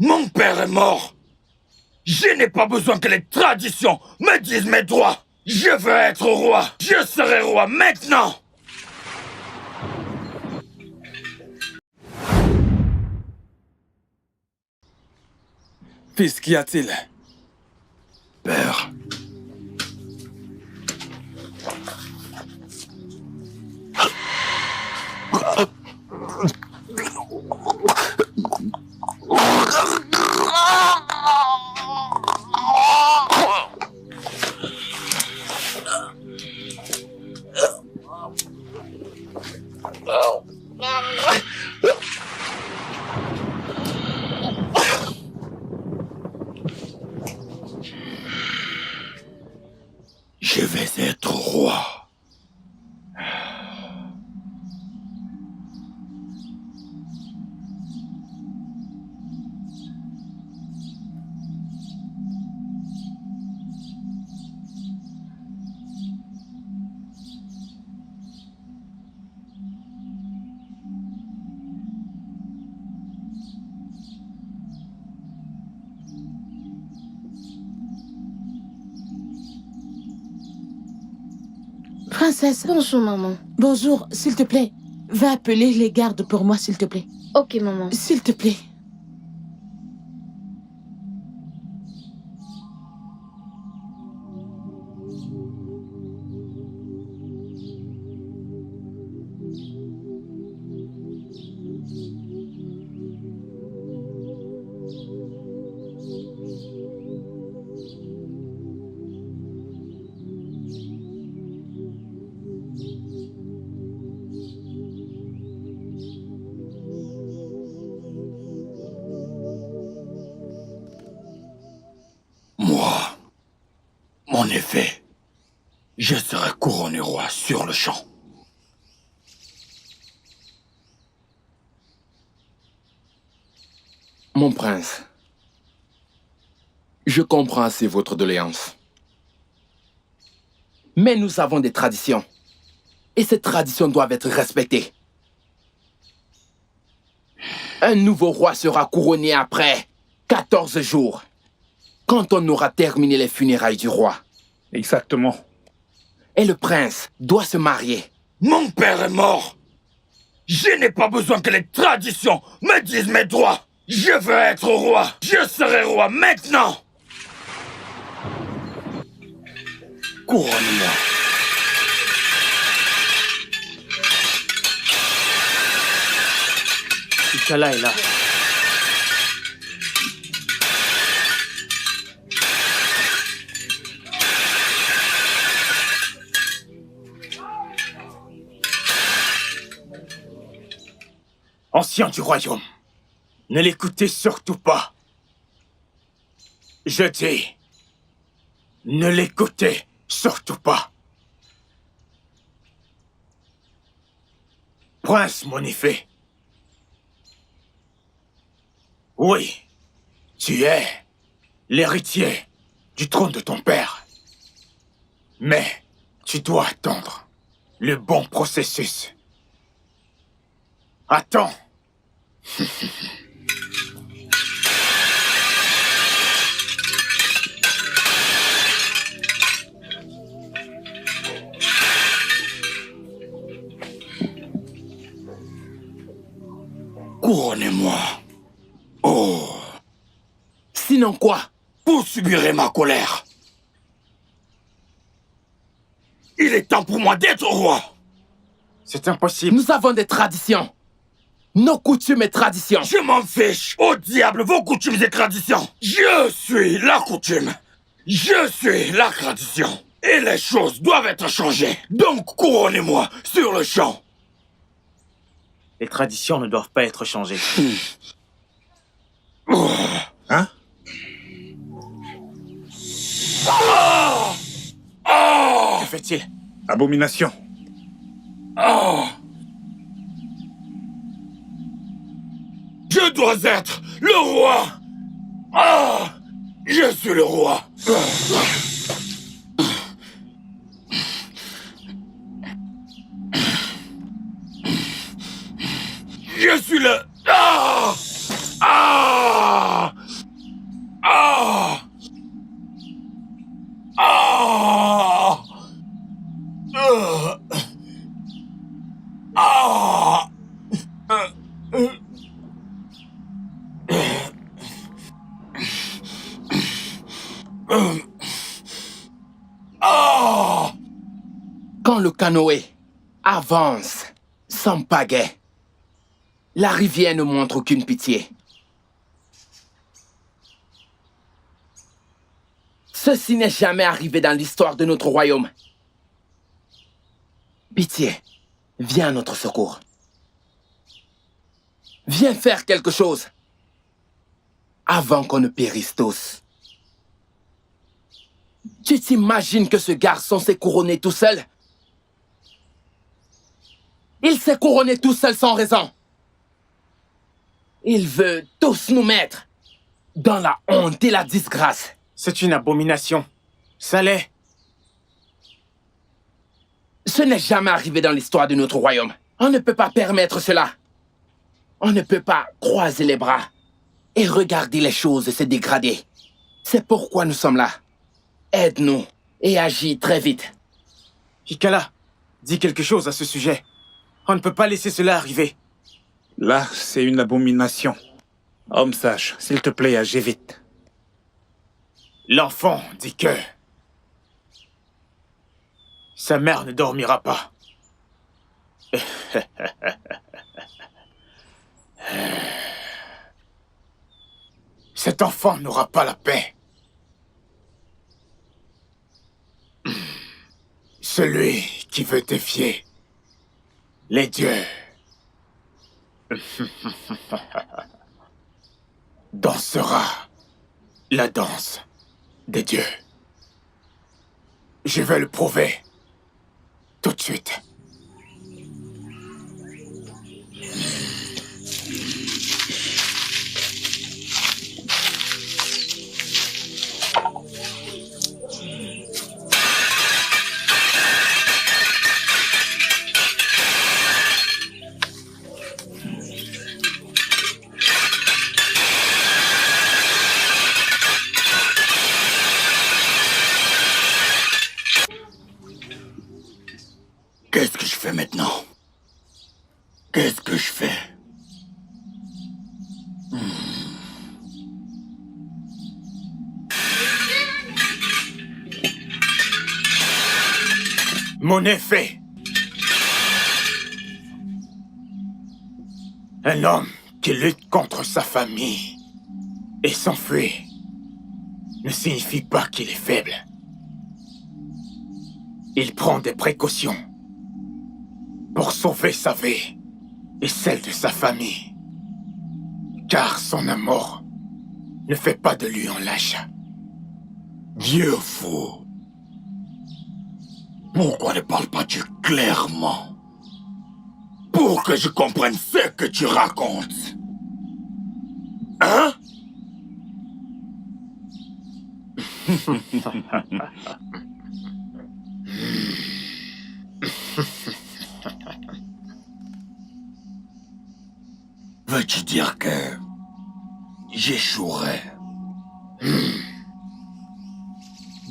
Mon père est mort. Je n'ai pas besoin que les traditions me disent mes droits. Je veux être roi. Je serai roi maintenant. Fils, qu'y a-t-il? Père. Je vais être roi. Princesse. Bonjour, maman. Bonjour, s'il te plaît. Va appeler les gardes pour moi, s'il te plaît. Ok, maman. S'il te plaît. Moi, en effet, je serai couronné roi sur le champ. Mon prince, je comprends assez votre doléance. Mais nous avons des traditions. Et ces traditions doivent être respectées. Un nouveau roi sera couronné après 14 jours. Quand on aura terminé les funérailles du roi. Exactement. Et le prince doit se marier. Mon père est mort. Je n'ai pas besoin que les traditions me disent mes droits. Je veux être roi. Je serai roi maintenant. Couronne-moi. T'Challa est là. Ancien du royaume, ne l'écoutez surtout pas. Je dis, ne l'écoutez surtout pas. Prince Monifé. Oui, tu es l'héritier du trône de ton père. Mais tu dois attendre le bon processus. Attends. Couronnez-moi. Oh. Sinon quoi? Vous subirez ma colère. Il est temps pour moi d'être roi. C'est impossible. Nous avons des traditions. Nos coutumes et traditions. Je m'en fiche. Au diable vos coutumes et traditions. Je suis la coutume. Je suis la tradition. Et les choses doivent être changées. Donc couronnez-moi sur le champ. Les traditions ne doivent pas être changées. Hein? Que fait-il? Abomination. Oh. Je dois être le roi. Ah, je suis le roi. Je suis le... Ah! Ah! Oh! Quand le canoë avance sans pagaie, la rivière ne montre aucune pitié. Ceci n'est jamais arrivé dans l'histoire de notre royaume. Pitié, viens à notre secours. Viens faire quelque chose avant qu'on ne périsse tous. Tu t'imagines que ce garçon s'est couronné tout seul? Il s'est couronné tout seul sans raison. Il veut tous nous mettre dans la honte et la disgrâce. C'est une abomination. Ça l'est. Ce n'est jamais arrivé dans l'histoire de notre royaume. On ne peut pas permettre cela. On ne peut pas croiser les bras et regarder les choses se dégrader. C'est pourquoi nous sommes là. Aide-nous et agis très vite. Hikala, dis quelque chose à ce sujet. On ne peut pas laisser cela arriver. Là, c'est une abomination. Homme sage, s'il te plaît, agis vite. L'enfant dit que... sa mère ne dormira pas. Cet enfant n'aura pas la paix. Celui qui veut défier les dieux dansera la danse des dieux. Je vais le prouver tout de suite. Qu'est-ce que je fais maintenant? Qu'est-ce que je fais? Mon effet. Un homme qui lutte contre sa famille et s'enfuit ne signifie pas qu'il est faible. Il prend des précautions pour sauver sa vie et celle de sa famille. Car son amour ne fait pas de lui un lâche. Vieux fou. Pourquoi ne parles pas Dieu clairement? Pour que je comprenne ce que tu racontes. Hein? Veux-tu dire que j'échouerai?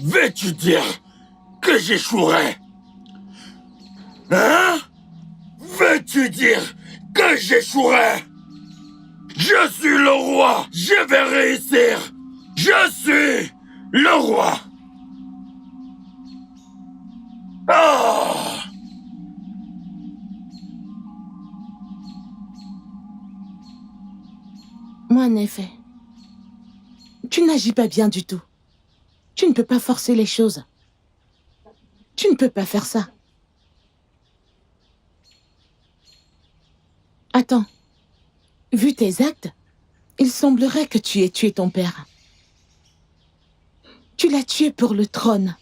Veux-tu dire que j'échouerai? Hein? Veux-tu dire que j'échouerai? Je suis le roi! Je vais réussir! Je suis le roi! Oh! Moi, en effet, tu n'agis pas bien du tout. Tu ne peux pas forcer les choses. Tu ne peux pas faire ça. Attends. Vu tes actes, il semblerait que tu aies tué ton père. Tu l'as tué pour le trône.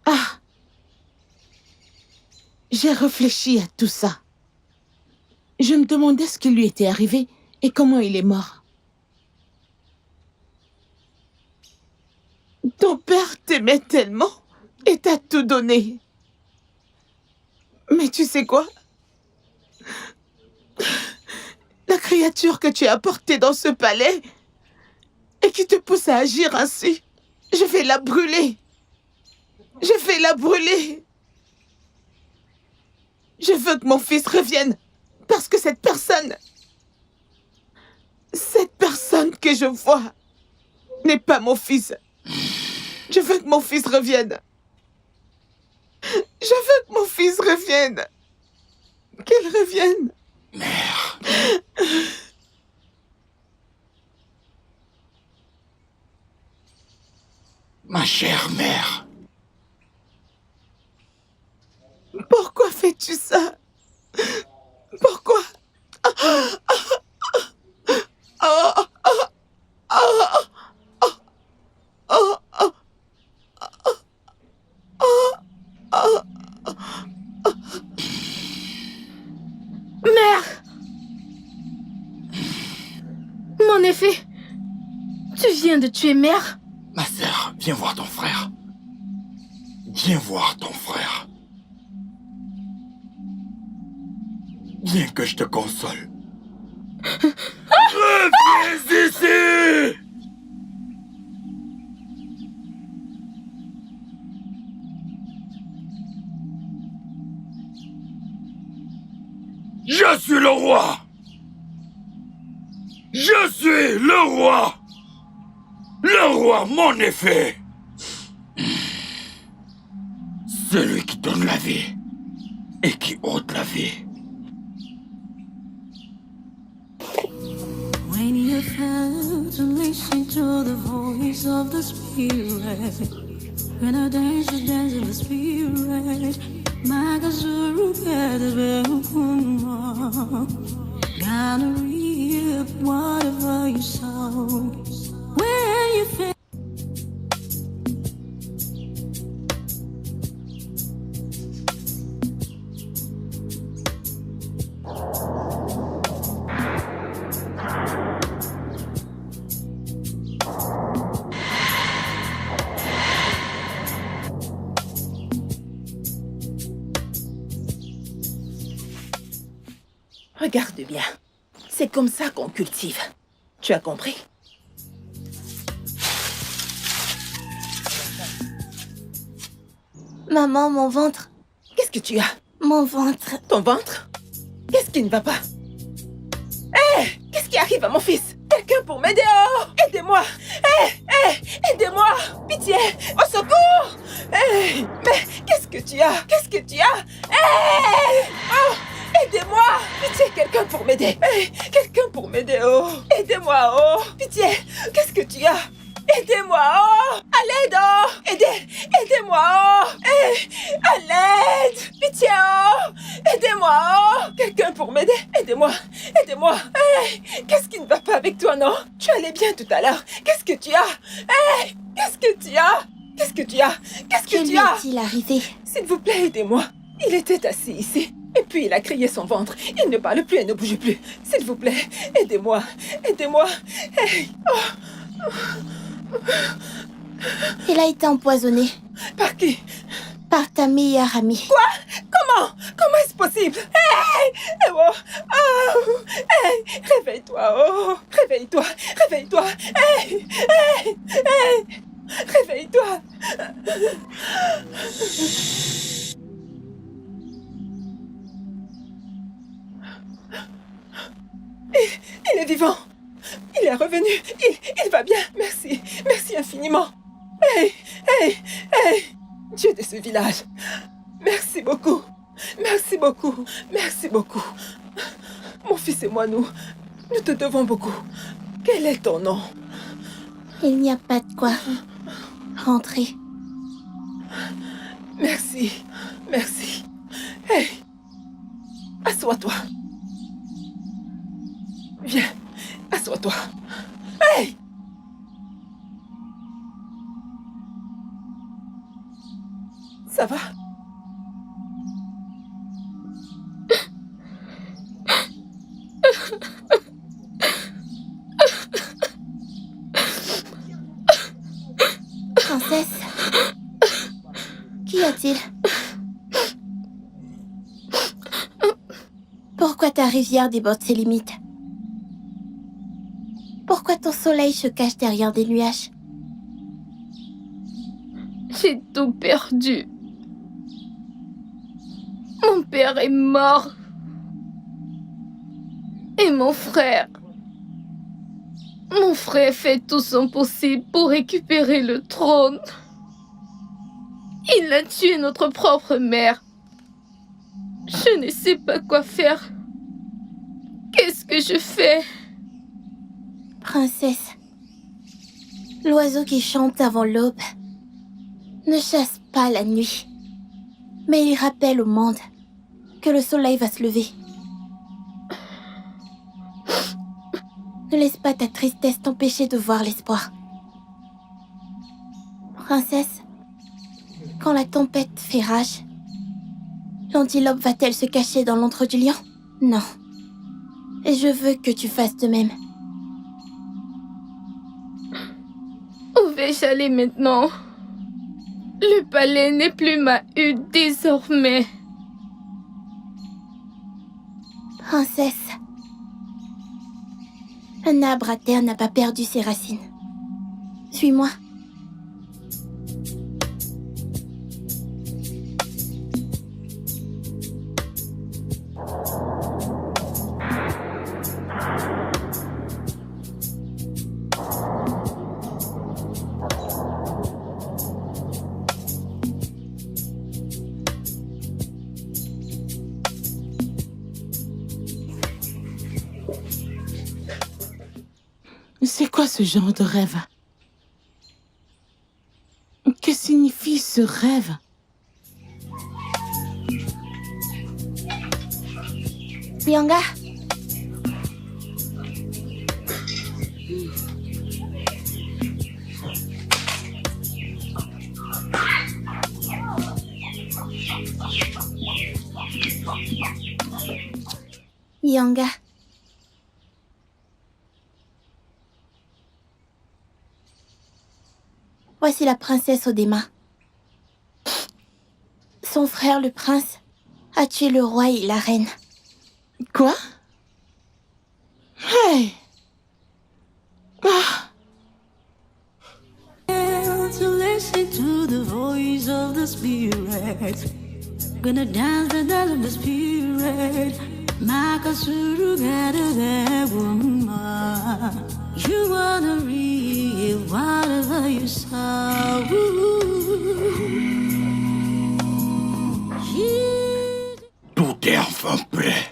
Ah! J'ai réfléchi à tout ça. Je me demandais ce qui lui était arrivé et comment il est mort. Ton père t'aimait tellement et t'a tout donné. Mais tu sais quoi? La créature que tu as portée dans ce palais et qui te pousse à agir ainsi, je vais la brûler. Je vais la brûler. Je veux que mon fils revienne parce que cette personne que je vois, n'est pas mon fils. Je veux que mon fils revienne. Je veux que mon fils revienne. Qu'il revienne. Mère. Ma chère mère. Pourquoi fais-tu ça? Pourquoi? Mère! Mon effet, tu viens de tuer mère? Ma sœur, viens voir ton frère. Viens voir ton frère. Viens que je te console. Reviens ici! Je suis le roi! Je suis le roi! Le roi, mon effet! Celui qui donne la vie et qui ôte la vie. When you felt to listen to the voice of the spirit, when I dance with the spirit, my gazuru gathers gonna reap whatever you sow. When you feel Regarde bien. C'est comme ça qu'on cultive. Tu as compris? Maman, mon ventre. Qu'est-ce que tu as? Mon ventre. Ton ventre? Qu'est-ce qui ne va pas? Hé! Qu'est-ce qui arrive à mon fils? Quelqu'un pour m'aider? Oh! Aidez-moi! Aidez-moi! Pitié! Au secours! Mais qu'est-ce que tu as? Qu'est-ce que tu as? Oh! Aidez-moi! Pitié, quelqu'un pour m'aider! Quelqu'un pour m'aider! Oh! Aidez-moi! Oh! Pitié! Qu'est-ce que tu as? Aidez-moi! Oh! À l'aide! Oh! Aidez-moi! Oh! À l'aide! Pitié! Oh! Aidez-moi! Oh! Quelqu'un pour m'aider! Aidez-moi! Aidez-moi! Qu'est-ce qui ne va pas avec toi, non? Tu allais bien tout à l'heure. Qu'est-ce que tu as? Qu'est-ce que tu as? Qu'est-ce que tu as? Qu'est-ce que Que tu lui as? est-il arrivé? S'il vous plaît, aidez-moi. Il était assis ici. Et puis il a crié son ventre. Il ne parle plus et ne bouge plus. S'il vous plaît, aidez-moi. Aidez-moi. Il a été empoisonné Par qui? par ta meilleure amie. Quoi? Comment? Comment est-ce possible? Oh! Oh! Réveille-toi, oh! Réveille-toi! Réveille-toi! Réveille-toi! Il est vivant! Il est revenu! Il va bien! Merci! Merci infiniment! Dieu de ce village! Merci beaucoup! Merci beaucoup! Merci beaucoup! Mon fils et moi, nous te devons beaucoup. Quel est ton nom? Il n'y a pas de quoi. Rentrez. Merci. Merci. Assois-toi. Viens, assois-toi. Ça va? Princesse, qu'y a-t-il? Pourquoi ta rivière déborde ses limites? Pourquoi ton soleil se cache derrière des nuages? j'ai tout perdu. Mon père est mort. Et mon frère. Mon frère fait tout son possible pour récupérer le trône. Il a tué notre propre mère. Je ne sais pas quoi faire. Qu'est-ce que je fais? Princesse, l'oiseau qui chante avant l'aube ne chasse pas la nuit, mais il rappelle au monde que le soleil va se lever. Ne laisse pas ta tristesse t'empêcher de voir l'espoir. Princesse, quand la tempête fait rage, l'antilope va-t-elle se cacher dans l'antre du lion? Non. Et je veux que tu fasses de même. Où vais-je aller maintenant? Le palais n'est plus ma hutte désormais. Princesse, un arbre à terre n'a pas perdu ses racines. Suis-moi. C'est quoi ce genre de rêve? Que signifie ce rêve? Yanga, Yanga. Voici la princesse Odema. Son frère, le prince, a tué le roi et la reine. Quoi? Hey! Ah! To listen to the voice of the spirit. Gonna dance the dance of the spirit. Makasuru gather woman. You wanna read whatever you saw. Tout est enfin prêt.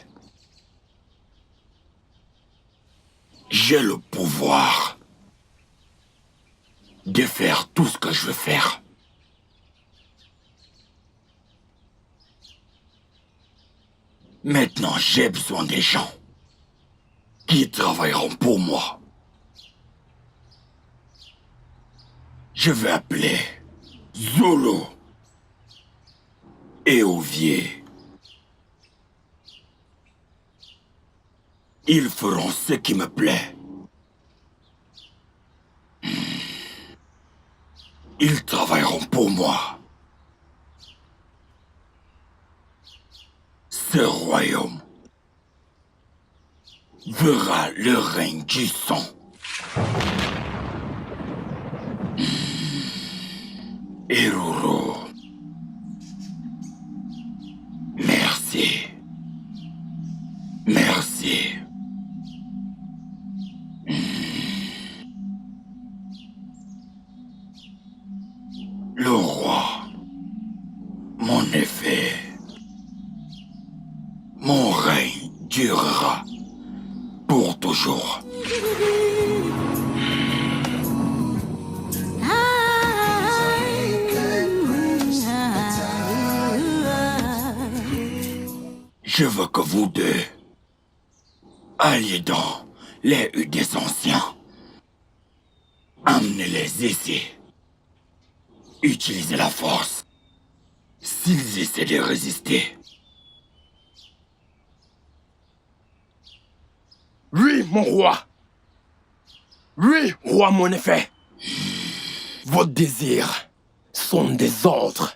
J'ai le pouvoir de faire tout ce que je veux faire. Maintenant, j'ai besoin des gens qui travailleront pour moi. Je vais appeler Zulu et Ovier. Ils feront ce qui me plaît. Ils travailleront pour moi. Ce royaume verra le règne du sang. Eruro. Merci. Merci. Le roi, mon effet, mon règne durera pour toujours. Je veux que vous deux alliez dans les huttes des anciens. Amenez-les ici. Utilisez la force. S'ils essaient de résister. Oui, mon roi. Oui, roi, mon effet. Vos désirs sont des ordres.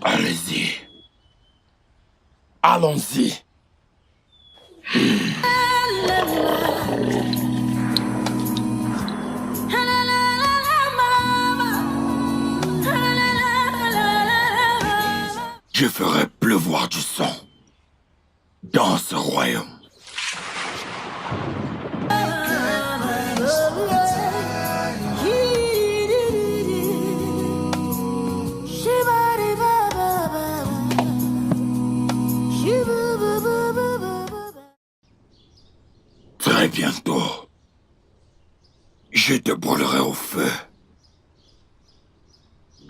Allez-y. Allons-y. Je ferai pleuvoir du sang dans ce royaume. Très bientôt, je te brûlerai au feu.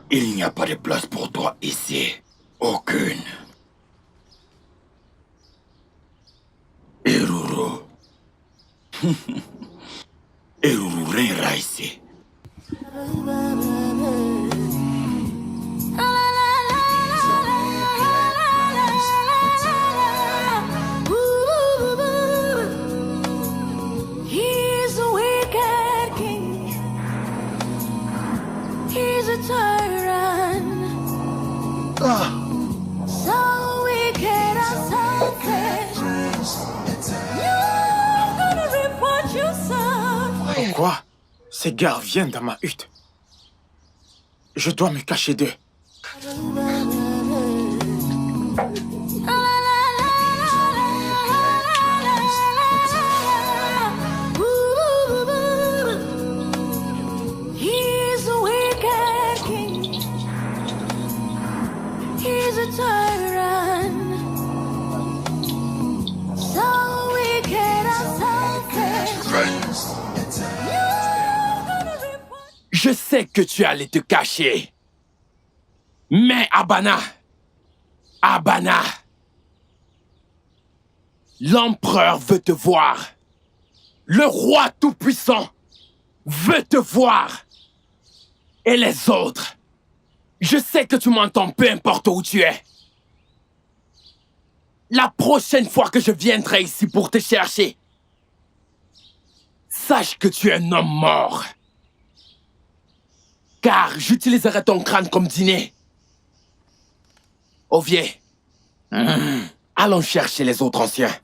Il n'y a pas de place pour toi ici. Aucune. Eruru. Eruru reignera ici. He's a wicked king. He's a tyrant. So wicked and selfish. You're gonna reap what you sow. Pourquoi ces gars viennent dans ma hutte? Je dois me cacher d'eux. He's a wicked king. He's a tyrant. So wicked and selfish. Je sais que tu allais te cacher. Mais Abana, l'empereur veut te voir. Le roi tout-puissant veut te voir. Et les autres, je sais que tu m'entends peu importe où tu es. La prochaine fois que je viendrai ici pour te chercher, sache que tu es un homme mort. Car j'utiliserai ton crâne comme dîner. Ovier, allons chercher les autres anciens.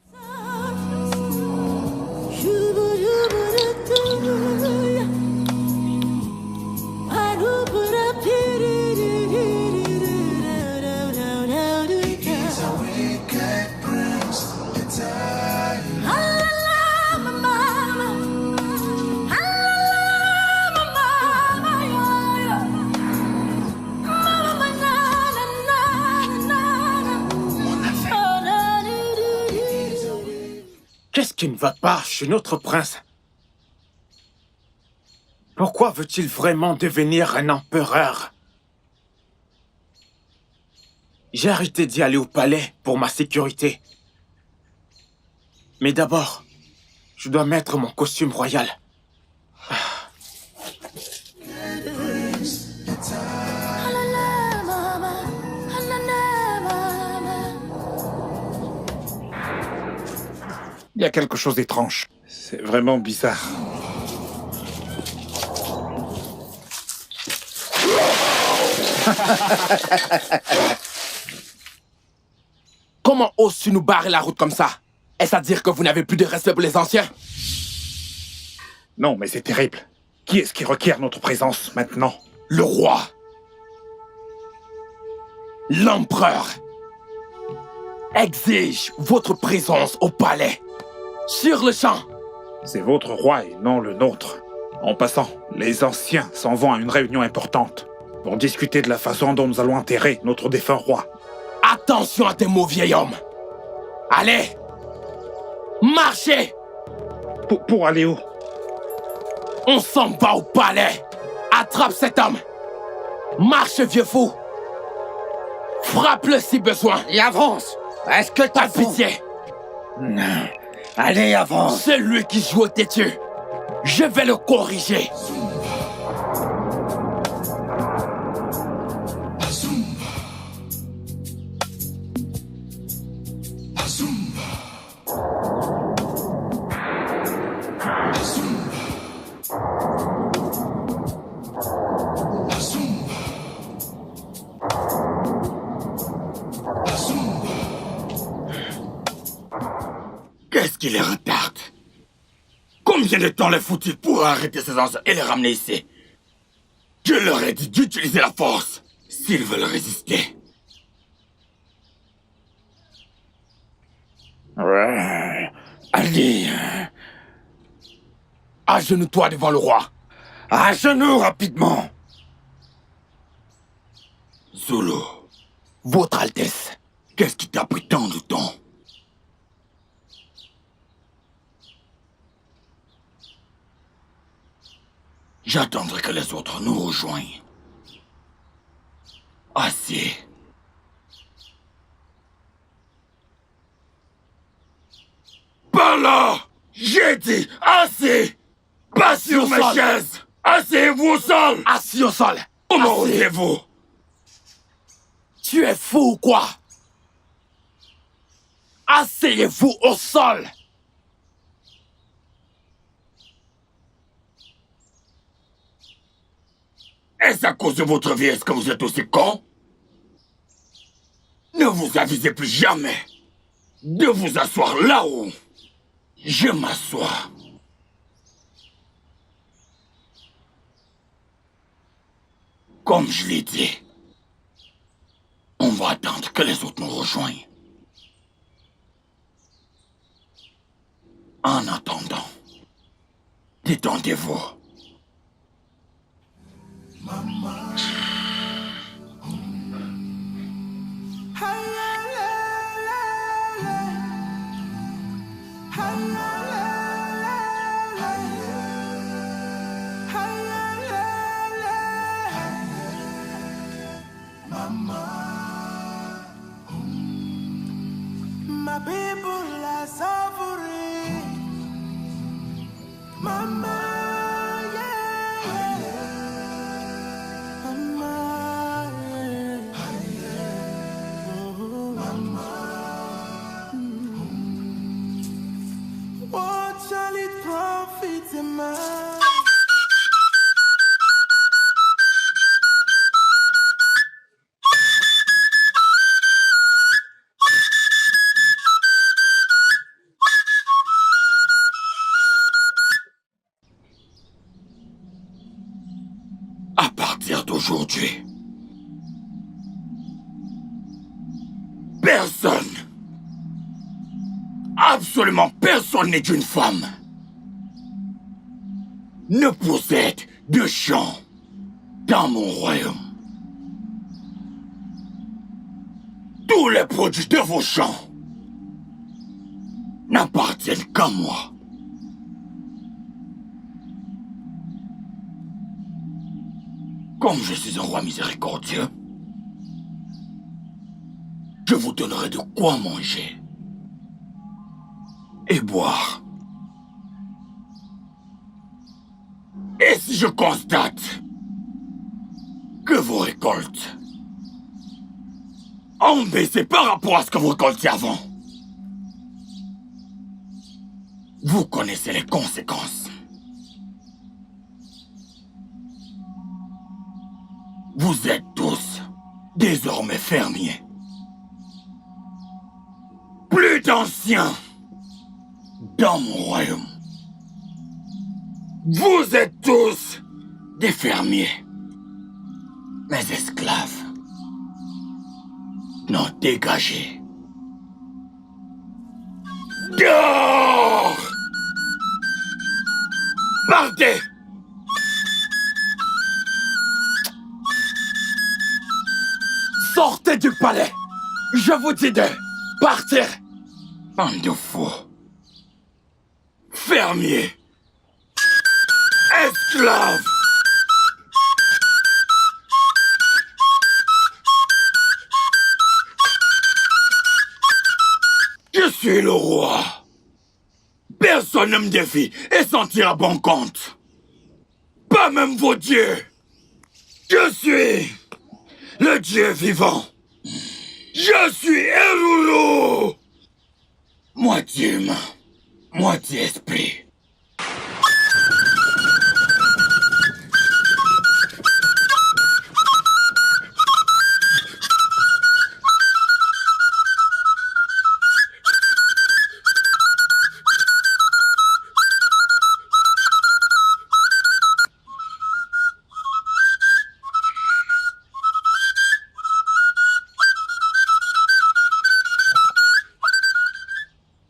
Qu'est-ce qui ne va pas chez notre prince? Pourquoi veut-il vraiment devenir un empereur? J'ai arrêté d'y aller au palais pour ma sécurité. Mais d'abord, je dois mettre mon costume royal. Il y a quelque chose d'étrange. C'est vraiment bizarre. Comment oses-tu nous barrer la route comme ça? Est-ce à dire que vous n'avez plus de respect pour les anciens? Non, mais c'est terrible. Qui est-ce qui requiert notre présence maintenant? Le roi. L'empereur exige votre présence au palais. Sur le champ. C'est votre roi et non le nôtre. En passant, les anciens s'en vont à une réunion importante pour discuter de la façon dont nous allons enterrer notre défunt roi. Attention à tes mots, vieil homme. Allez, marchez. Pour aller où? On s'en va au palais. Attrape cet homme. Marche, vieux fou. Frappe-le si besoin. Et avance. Est-ce que Pas t'as de pitié. Non. Allez, avance. Celui qui joue au têtu, je vais le corriger. Qu'est-ce qui les retarde? Combien de temps les faut-il pour arrêter ces anciens et les ramener ici? Je leur ai dit d'utiliser la force s'ils veulent résister. Allez. Agenouille-toi devant le roi. À genoux rapidement. Zulu, Votre Altesse. qu'est-ce qui t'a pris tant de temps? J'attendrai que les autres nous rejoignent. Assez. Par là! J'ai dit assez! Pas sur mes chaises! Asseyez-vous au sol! Assis au sol! Comment Assez. osez-vous? Tu es fou ou quoi? Asseyez-vous au sol! Est-ce à cause de votre vieillesse que vous êtes aussi con? Ne vous avisez plus jamais de vous asseoir là-haut. Je m'assois. Comme je l'ai dit, on va attendre que les autres nous rejoignent. En attendant, détendez-vous. My people are suffering. Mama, yeah. Mama, yeah. Oh, Mama. What shall it profit a man? À partir d'aujourd'hui, personne, absolument personne n'est une femme, ne possède de champ dans mon royaume. Tous les produits de vos champs n'appartiennent qu'à moi. Comme je suis un roi miséricordieux, je vous donnerai de quoi manger et boire. Et si je constate que vos récoltes ont baissé par rapport à ce que vous récoltiez avant, vous connaissez les conséquences. Vous êtes tous désormais fermiers. Plus d'anciens dans mon royaume. Vous êtes tous des fermiers. Mes esclaves. Non, dégagez. Dehors! Partez! Sortez du palais! Je vous dis de partir! Bande de fous. Fermiers. Esclaves. Je suis le roi. Personne ne me défie et s'en tire à bon compte. Pas même vos dieux. Je suis le Dieu vivant. Je suis Elulu. Moitié humain, moitié esprit.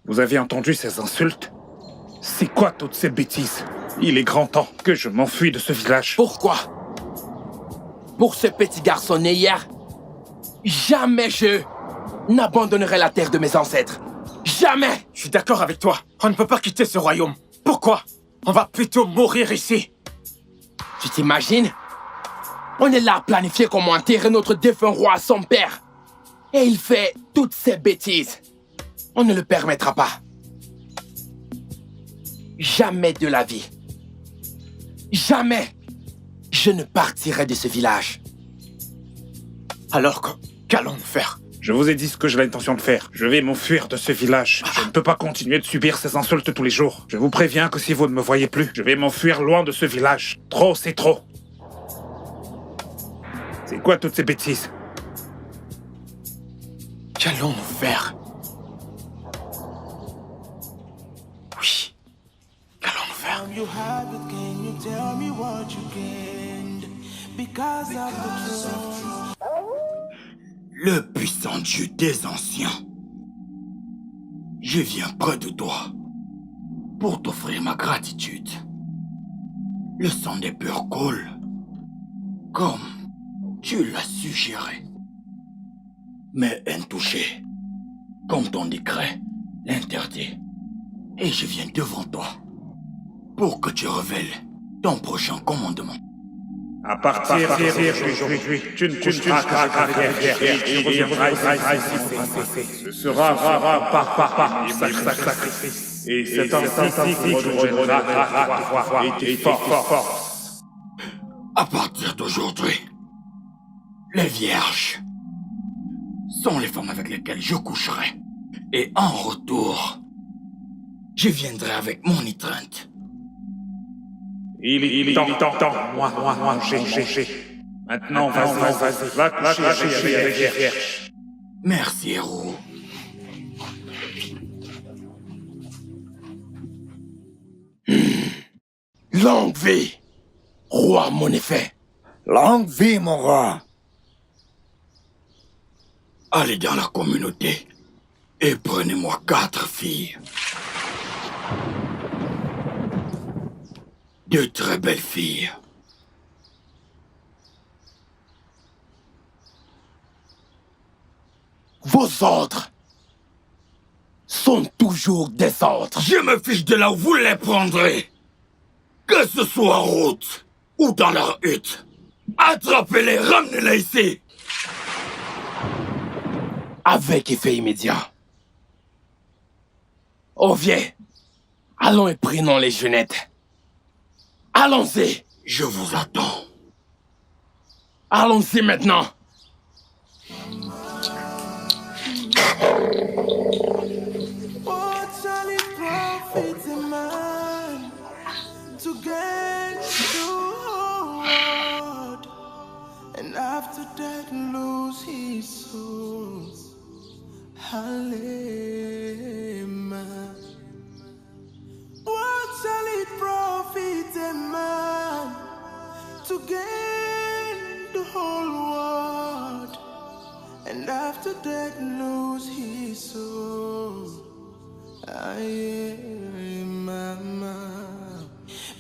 Vous avez entendu ces insultes? C'est quoi toutes ces bêtises? Il est grand temps que je m'enfuis de ce village. Pourquoi? Pour ce petit garçon né hier, jamais je n'abandonnerai la terre de mes ancêtres. Jamais! Je suis d'accord avec toi. On ne peut pas quitter ce royaume. Pourquoi? On va plutôt mourir ici. Tu t'imagines? On est là à planifier comment enterrer notre défunt roi à son père. Et il fait toutes ces bêtises. On ne le permettra pas. Jamais de la vie. Jamais je ne partirai de ce village. Alors qu'allons-nous faire? Je vous ai dit ce que j'ai l'intention de faire. Je vais m'enfuir de ce village. Je ne peux pas continuer de subir ces insultes tous les jours. Je vous préviens que si vous ne me voyez plus, je vais m'enfuir loin de ce village. Trop, c'est trop. C'est quoi toutes ces bêtises? Qu'allons-nous faire? Oui. Qu'allons-nous faire? You have it, can you tell me what you gained? Because of the truth. Le puissant Dieu des anciens, je viens près de toi pour t'offrir ma gratitude. Le sang des purs coule, comme tu l'as suggéré. Mais intouché, comme ton décret l'interdit. Et je viens devant toi pour que tu révèles ton prochain commandement. À partir d'aujourd'hui, tu ne coucheras qu'à terre et tu reviendras ici. Ce sera par sacrifice. Et c'est ainsi que tu redonneras ta foi et tes forces. À partir d'aujourd'hui, les vierges sont les femmes avec lesquelles je coucherai. Et en retour, je viendrai avec mon étreinte. Il est temps. Moi, j'ai. Maintenant, vas-y, va coucher avec les vierges. Merci, héros. Longue vie, roi mon effet. Longue vie, mon roi. Allez dans la communauté et prenez-moi 4 filles. 2 très belles filles. Vos ordres sont toujours des ordres. Je me fiche de là où vous les prendrez. Que ce soit en route ou dans leur hutte. Attrapez-les, ramenez-les ici. Avec effet immédiat. Ovier, allons et prenons les jeunettes. Allons-y. Je vous attends. Allons-y maintenant. What shall it profit a man to gain the whole world and after that lose his soul? Halema. What shall it profit a man to gain the whole world and after that lose his soul? Mama.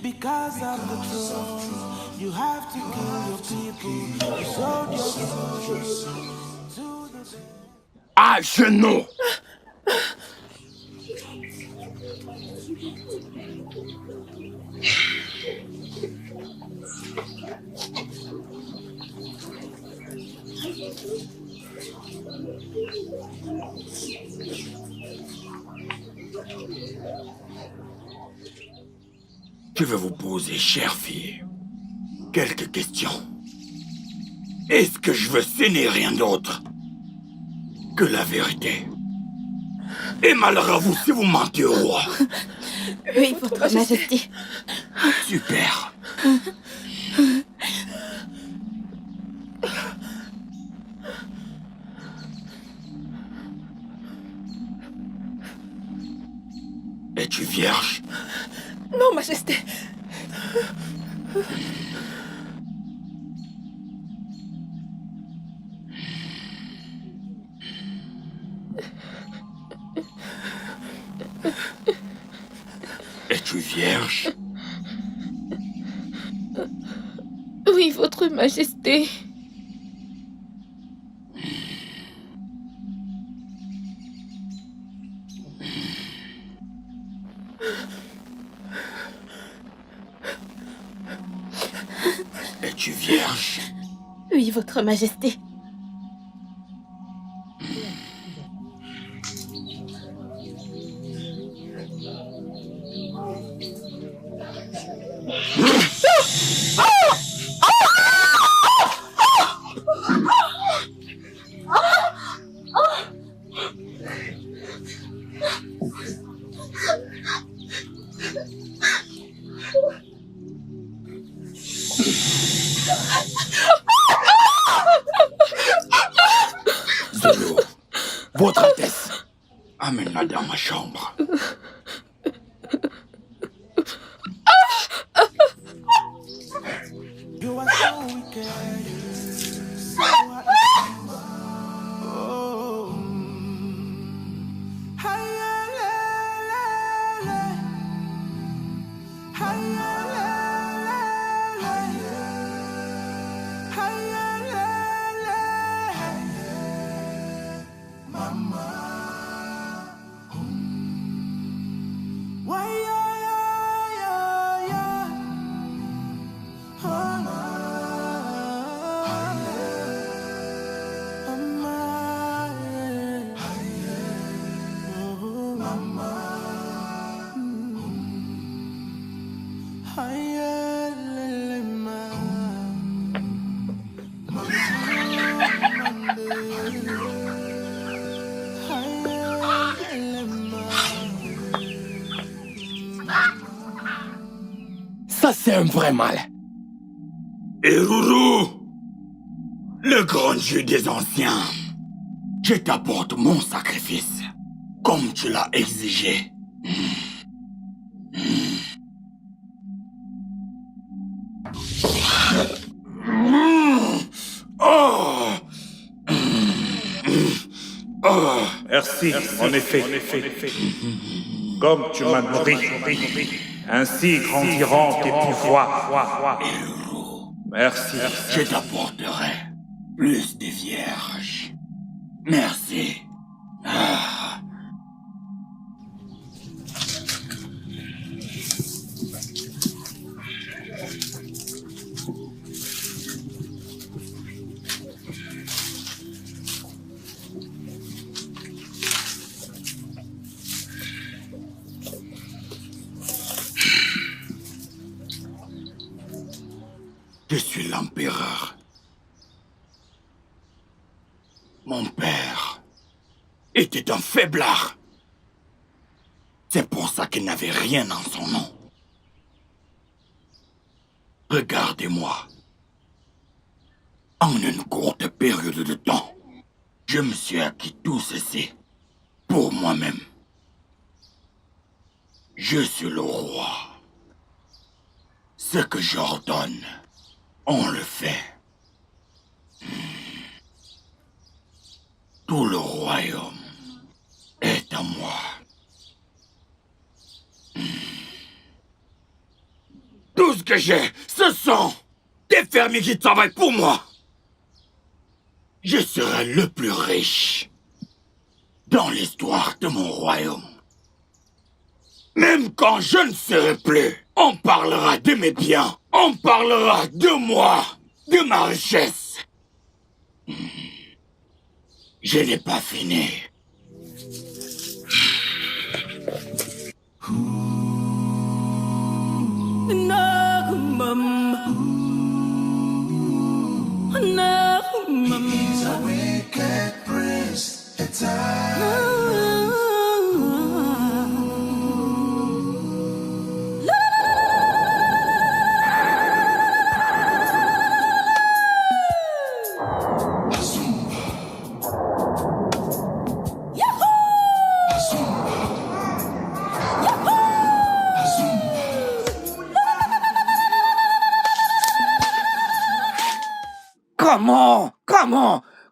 Because of the throne, you have to kill your people. You sold your soul to the À genoux. Je vais vous poser, chère fille, quelques questions. Est-ce que je veux saigner rien d'autre que la vérité? Et malheur à vous si vous mentez au roi. Oui, votre majesté. Super. Es-tu vierge? Non, majesté. Es-tu vierge? Oui, votre majesté. Es-tu vierge? Oui, Votre Majesté. Zolo, Votre Altesse. amène-la dans ma chambre. You are so wicked. Oh. Hiya, la, la, la. Hiya, la, la, la. Hiya, la, la. Mama. Why, Ça, c'est un vrai mal. Eruru, le grand dieu des anciens, je t'apporte mon sacrifice, comme tu l'as exigé. Oh. Oh. Merci, en effet. Comme tu m'as nourri, ainsi grandiront tes pouvoirs. Merci. Je t'apporterai plus de vierges. Merci. Ah. Je suis l'empereur. Mon père était un faiblard. C'est pour ça qu'il n'avait rien en son nom. Regardez-moi. En une courte période de temps, je me suis acquis tout ceci pour moi-même. Je suis le roi. Ce que j'ordonne, on le fait. Tout le royaume est à moi. Tout ce que j'ai, ce sont des fermiers qui travaillent pour moi. Je serai le plus riche dans l'histoire de mon royaume. Même quand je ne serai plus, on parlera de mes biens, on parlera de moi, de ma richesse. Je n'ai pas fini. He's a wicked prince. It's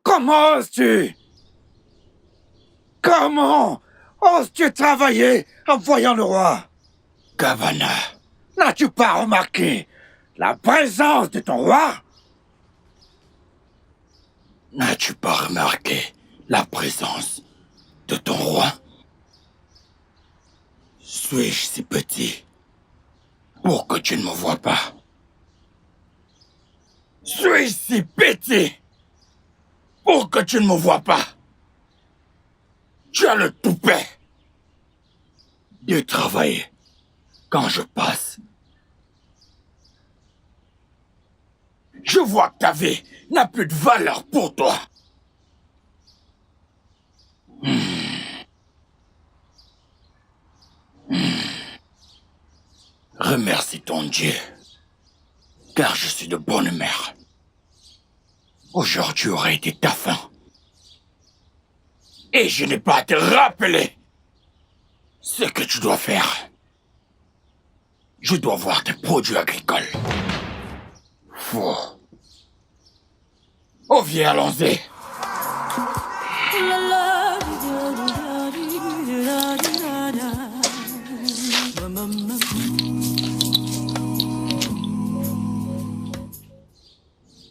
Comment oses-tu? Comment oses-tu travailler en voyant le roi? Kavana, N'as-tu pas remarqué la présence de ton roi? n'as-tu pas remarqué la présence de ton roi? Suis-je si petit pour que tu ne me vois pas? suis si petit pour que tu ne me vois pas. Tu as le toupet de travailler quand je passe. Je vois que ta vie n'a plus de valeur pour toi. Remercie ton Dieu, car je suis de bonne humeur. Aujourd'hui aurait été ta fin. Et je n'ai pas à te rappeler ce que tu dois faire. Je dois voir tes produits agricoles. Fou. Oh, viens, allons-y.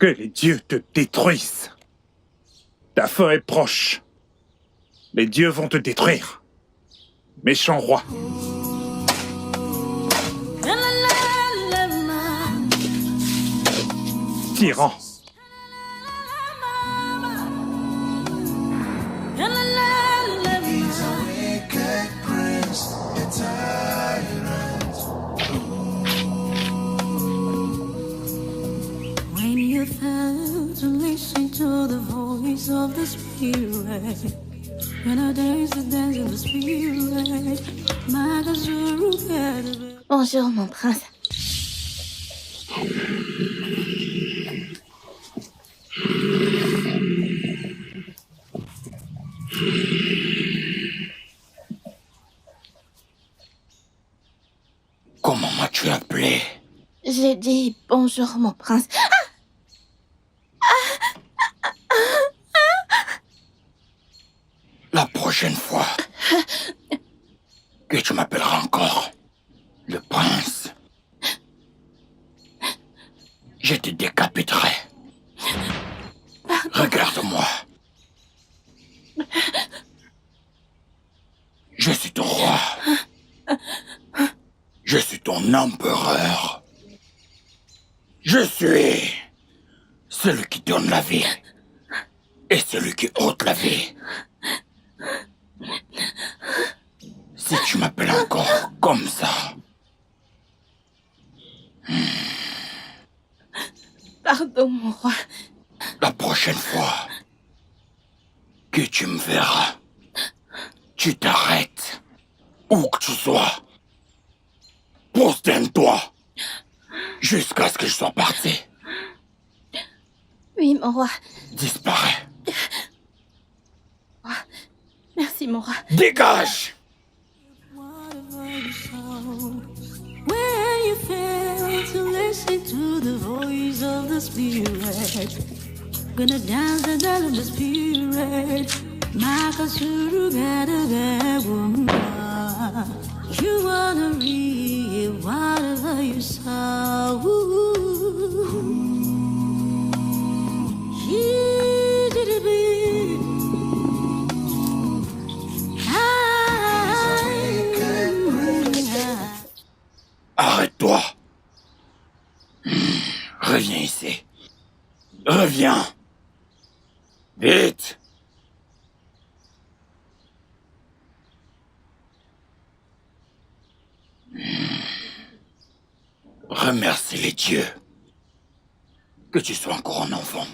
Que les dieux te détruisent. Ta fin est proche. Les dieux vont te détruire. Méchant roi. Tyran. When you fail to listen to the voice of the Spirit, when I dance the dance of the Spirit, my Bonjour, mon prince. Comment m'as-tu appelé? J'ai dit bonjour, mon prince. La prochaine fois que tu m'appelleras encore le prince, je te décapiterai. Regarde-moi. Je suis ton roi. Je suis ton empereur. Je suis celui qui donne la vie et celui qui ôte la vie. Si tu m'appelles encore comme ça... Pardon, mon roi. La prochaine fois que tu me verras, tu t'arrêtes. Où que tu sois. Prosterne-toi jusqu'à ce que je sois parti. Oui, mon roi. Disparais. Merci, mon roi. Dégage! When you fail to listen to the voice of the Spirit, gonna dance the dance of the Spirit. Makasuru gada woman. You wanna read whatever you saw. Arrête-toi. Reviens ici. Reviens. Vite. Remercie les dieux que tu sois encore un enfant.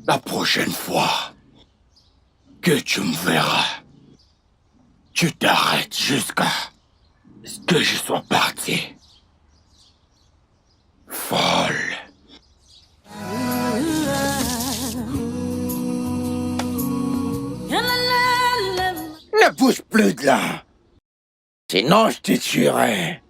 La prochaine fois que tu me verras, tu t'arrêtes jusqu'à ce que je sois parti. Folle. Ne bouge plus de là. Sinon, je te tuerai.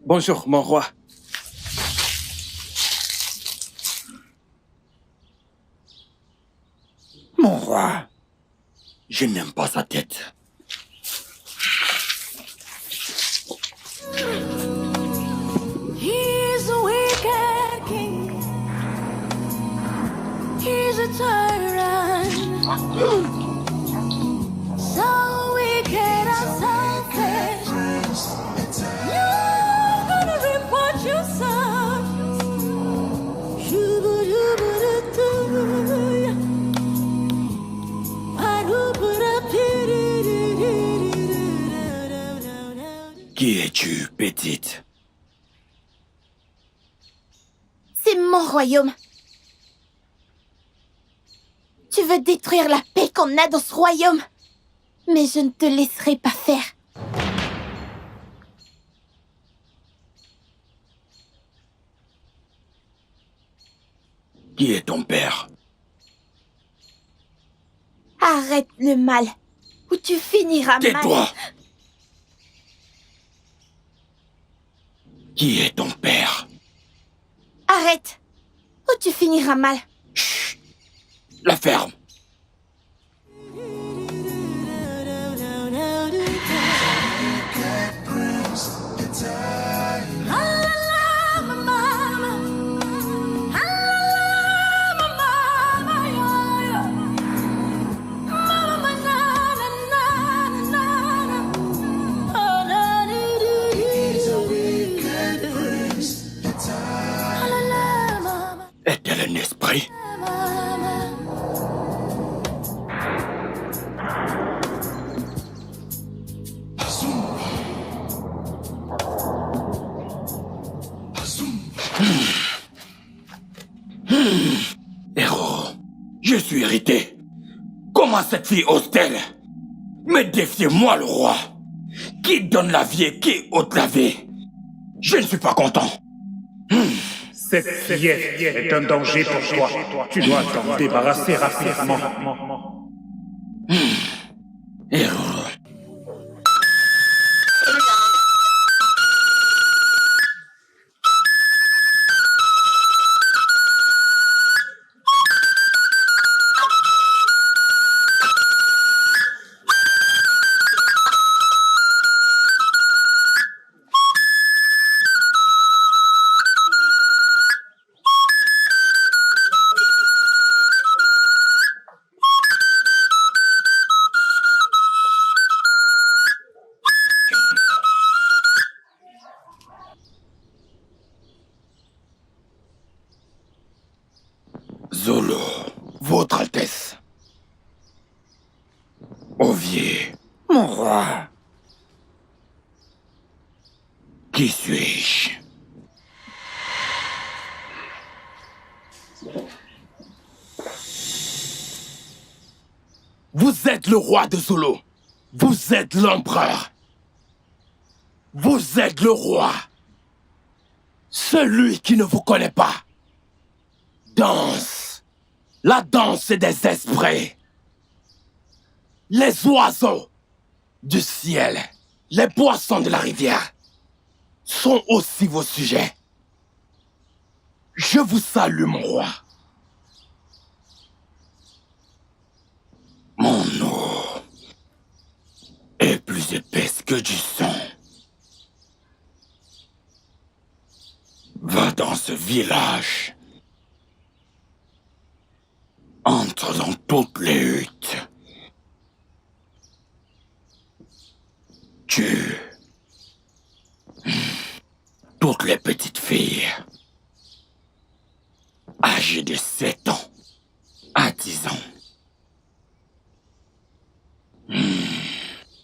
Bonjour, mon roi. Je n'aime pas sa tête. He's a wicked king. He's a tyrant. So wicked and selfish. You're gonna reap what you sow. Shoo-ba-doo-ba-doo-doo. Qui es-tu, petite? C'est mon royaume. Tu veux détruire la paix qu'on a dans ce royaume, mais je ne te laisserai pas faire. Qui est ton père? Arrête le mal, ou tu finiras mal. Tais-toi! Qui est ton père? Arrête, ou tu finiras mal. Chut! La ferme! Est-elle un esprit? Héros, je suis irrité. Comment cette fille ose-t-elle me défier, moi le roi? Qui donne la vie et qui ôte la vie? Je ne suis pas content. Cette fillette est un danger pour toi. Tu dois t'en débarrasser rapidement. Héros. Zolo, Votre Altesse. Ovier, mon roi. Qui suis-je? Vous êtes le roi de Zolo. Vous êtes l'empereur. Vous êtes le roi. Celui qui ne vous connaît pas. Danse. La danse des esprits. Les oiseaux du ciel, les poissons de la rivière sont aussi vos sujets. Je vous salue, mon roi. Mon eau est plus épaisse que du sang. Va dans ce village. Entre dans toutes les huttes. Tue toutes les petites filles âgées de 7 ans à 10 ans.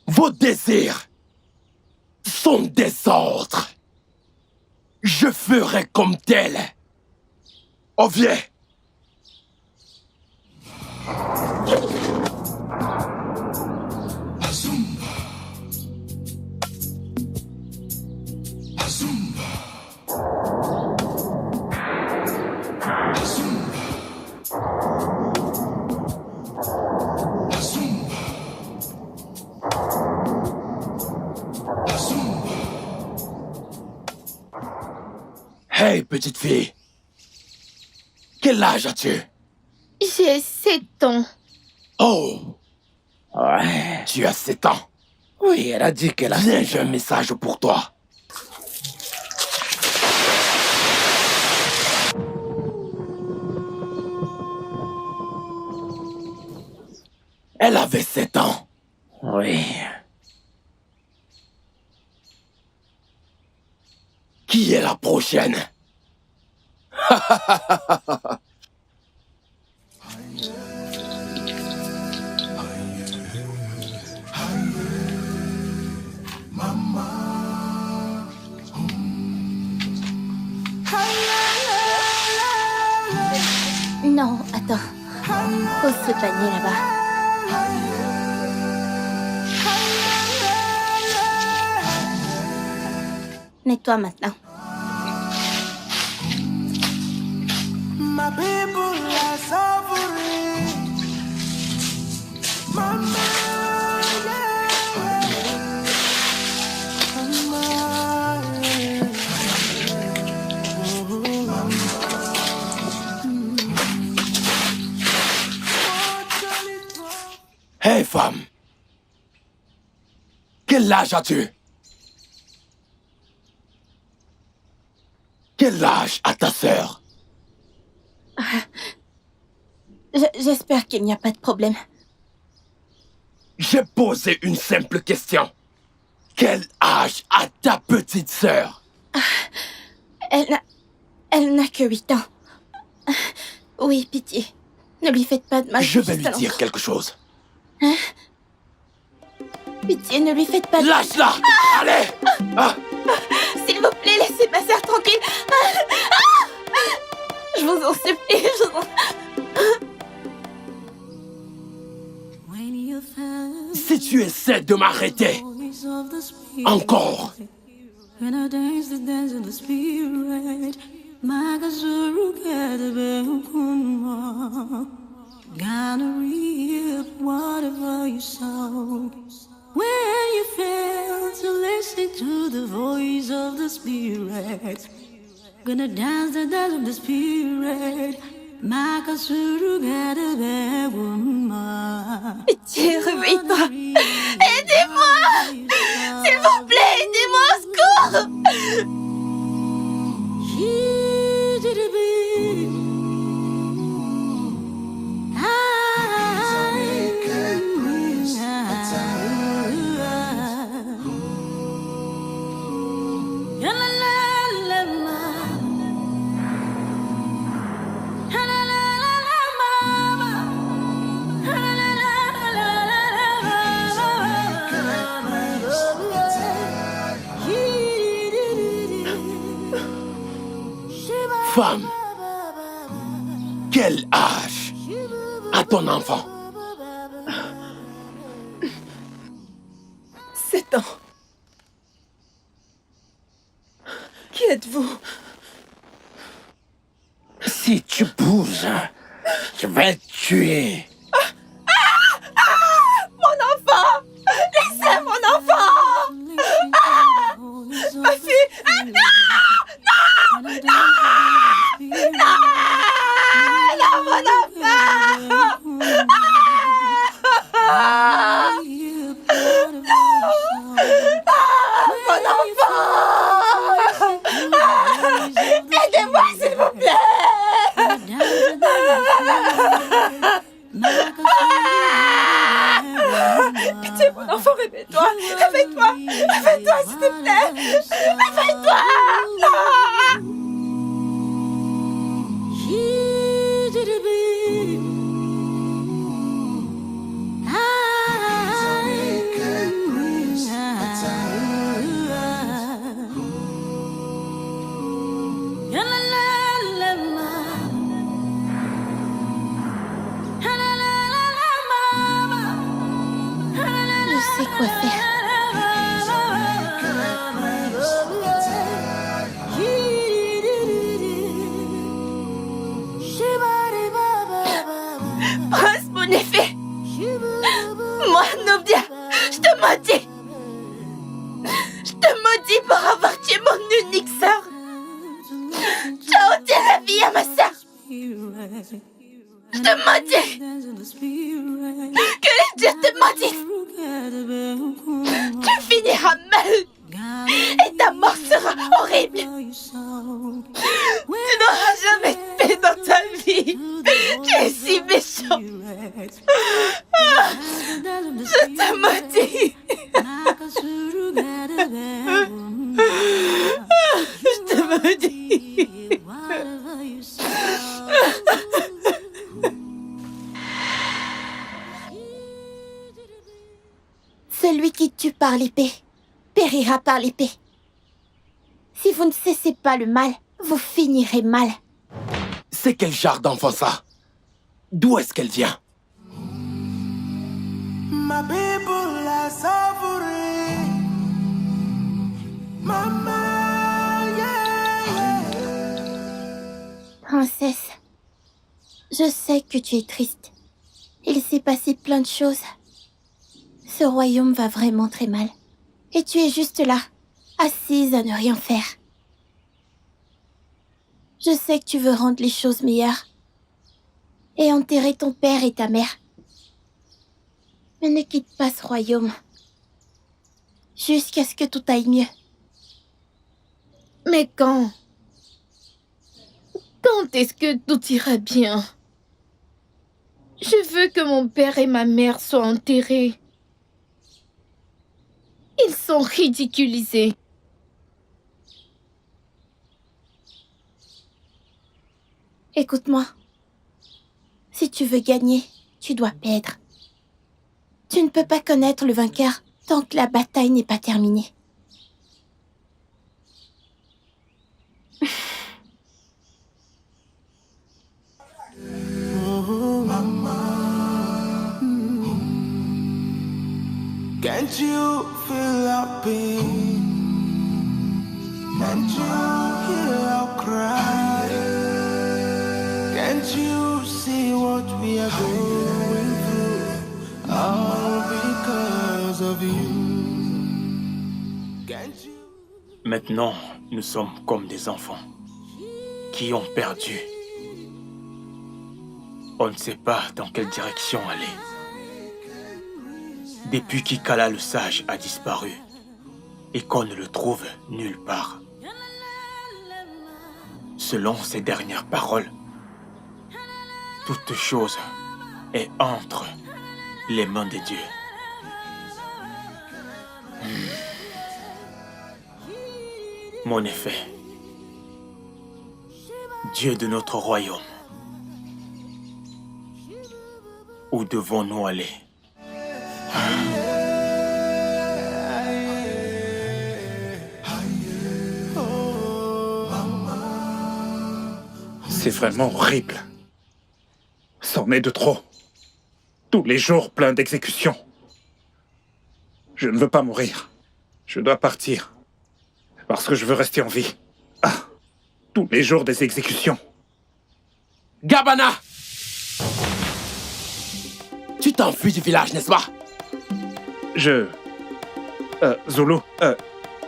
Vos désirs sont des ordres. Je ferai comme tel. Ovier. Hey, petite fille. Quel âge as-tu? J'ai 7 ans. Oh, Ouais. Tu as 7 ans. Oui, elle a dit qu'elle a... Viens, j'ai un message pour toi. Elle avait 7 ans. Oui. Qui est la prochaine? Non, attends. Pose ce panier là-bas. Nettoie maintenant. My people are suffering. Mama, Hé, femme. Quel âge as-tu? Quel âge a ta sœur? J'espère qu'il n'y a pas de problème. J'ai posé une simple question. Quel âge a ta petite sœur? Elle n'a que 8 ans. Oui, pitié. Ne lui faites pas de mal. Je vais lui juste dire quelque chose. Hein? Pitié, ne lui faites pas de mal. Lâche-la! Allez! Ah. S'il vous plaît, laissez ma sœur tranquille. Je vous en supplie, je vous en... Si tu essaies de m'arrêter, encore, When I dance the dance of the spirit, Magazuru gonna reap whatever you sow. When you fail to listen to the voice of the spirit, gonna dance the dance of the spirit, Magazuru Pitié, réveille-toi. Aidez-moi! S'il vous plaît, aidez-moi au secours! femme, quel âge a ton enfant? 7 ans. Qui êtes-vous? Si tu bouges, je vais te tuer. Mon enfant! Laissez mon enfant! Ma fille! Non! Non! Non! Non, mon enfant! Mon enfant! Aidez-moi, s'il vous plaît! Pitié, mon enfant, réveille-toi! Réveille-toi! Réveille-toi, s'il te plaît! Réveille-toi! Non! Je sais quoi faire. Prince, mon effet. Moi, Nobia, je te maudis. Je te maudis pour avoir tué mon unique sœur. Tu as ôté la vie à ma sœur. Je te maudis. Que les dieux te maudissent. Tu finiras mal. Et ta mort sera horrible. Tu n'auras jamais de paix dans ta vie. Tu es si méchant. Je te maudis. Je te maudis. Celui qui tue par l'épée périra par l'épée. Si vous ne cessez pas le mal, vous finirez mal. C'est quel genre d'enfant ça? D'où est-ce qu'elle vient? My people are suffering. Mama, yeah. Princesse, je sais que tu es triste. Il s'est passé plein de choses. Ce royaume va vraiment très mal. Et tu es juste là, assise à ne rien faire. Je sais que tu veux rendre les choses meilleures. Et enterrer ton père et ta mère. Mais ne quitte pas ce royaume. Jusqu'à ce que tout aille mieux. Mais quand? Quand est-ce que tout ira bien? Je veux que mon père et ma mère soient enterrés. Ils sont ridiculisés. Écoute-moi. Si tu veux gagner, tu dois perdre. Tu ne peux pas connaître le vainqueur tant que la bataille n'est pas terminée. Can't you feel our pain? Can't you hear our cry? Can't you see what we are going through? All because of you. Can't you? Maintenant, nous sommes comme des enfants qui ont perdu. On ne sait pas dans quelle direction aller. Depuis qu'Ikala le sage a disparu et qu'on ne le trouve nulle part. Selon ses dernières paroles, toute chose est entre les mains de Dieu. Mon effet, Dieu de notre royaume, où devons-nous aller? C'est vraiment horrible. C'en est de trop. Tous les jours plein d'exécutions. Je ne veux pas mourir. Je dois partir. Parce que je veux rester en vie. Ah, tous les jours des exécutions. Gabana! Tu t'enfuis du village, n'est-ce pas? Zulu,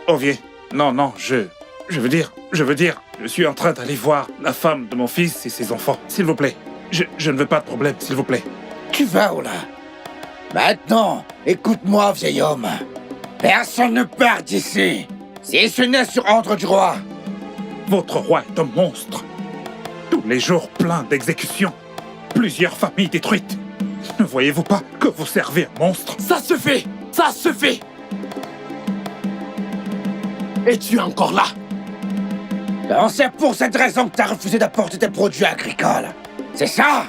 Ovier. Non, je veux dire, je suis en train d'aller voir la femme de mon fils et ses enfants. S'il vous plaît. Je ne veux pas de problème, s'il vous plaît. Tu vas où là? Maintenant, écoute-moi, vieil homme. Personne ne part d'ici, si ce n'est sur ordre du roi. Votre roi est un monstre. Tous les jours plein d'exécutions. Plusieurs familles détruites. Ne voyez-vous pas que vous servez un monstre? Ça suffit! Ça suffit! Et tu es encore là? Ben, c'est pour cette raison que t'as refusé d'apporter tes produits agricoles. C'est ça?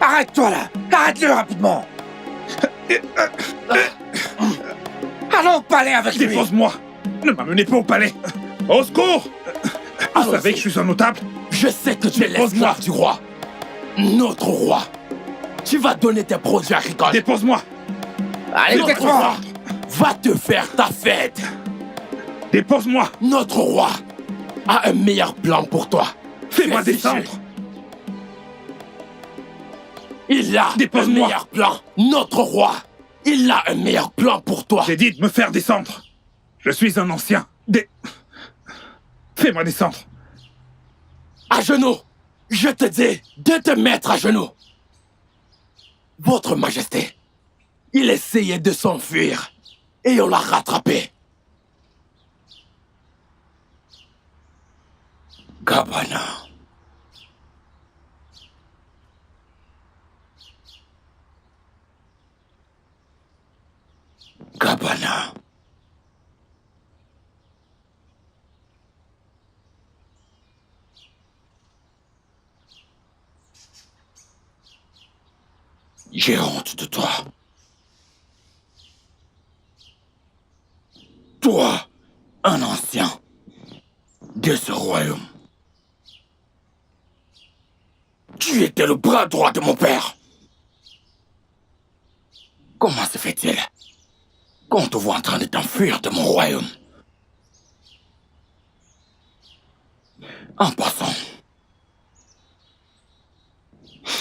Arrête-toi là! Arrête-le rapidement! Allons au palais avec lui! Dépose-moi! Ne m'amenez pas au palais! Au secours! Vous savez que je suis un notable? Je sais que tu es l'esclave du roi. Notre roi. Tu vas donner tes produits agricoles. Dépose-moi! Allez, Notre roi va te faire ta fête. Dépose-moi! Notre roi a un meilleur plan pour toi. Fais-moi descendre! Il a un meilleur plan. Notre roi, il a un meilleur plan pour toi. J'ai dit de me faire descendre. Je suis un ancien. Fais-moi descendre. À genoux. Je te dis de te mettre à genoux. Votre Majesté, il essayait de s'enfuir et on l'a rattrapé. Gabana. Gabana. J'ai honte de toi. Toi, un ancien de ce royaume. Tu étais le bras droit de mon père. Comment se fait-il qu'on te voit en train de t'enfuir de mon royaume? En passant,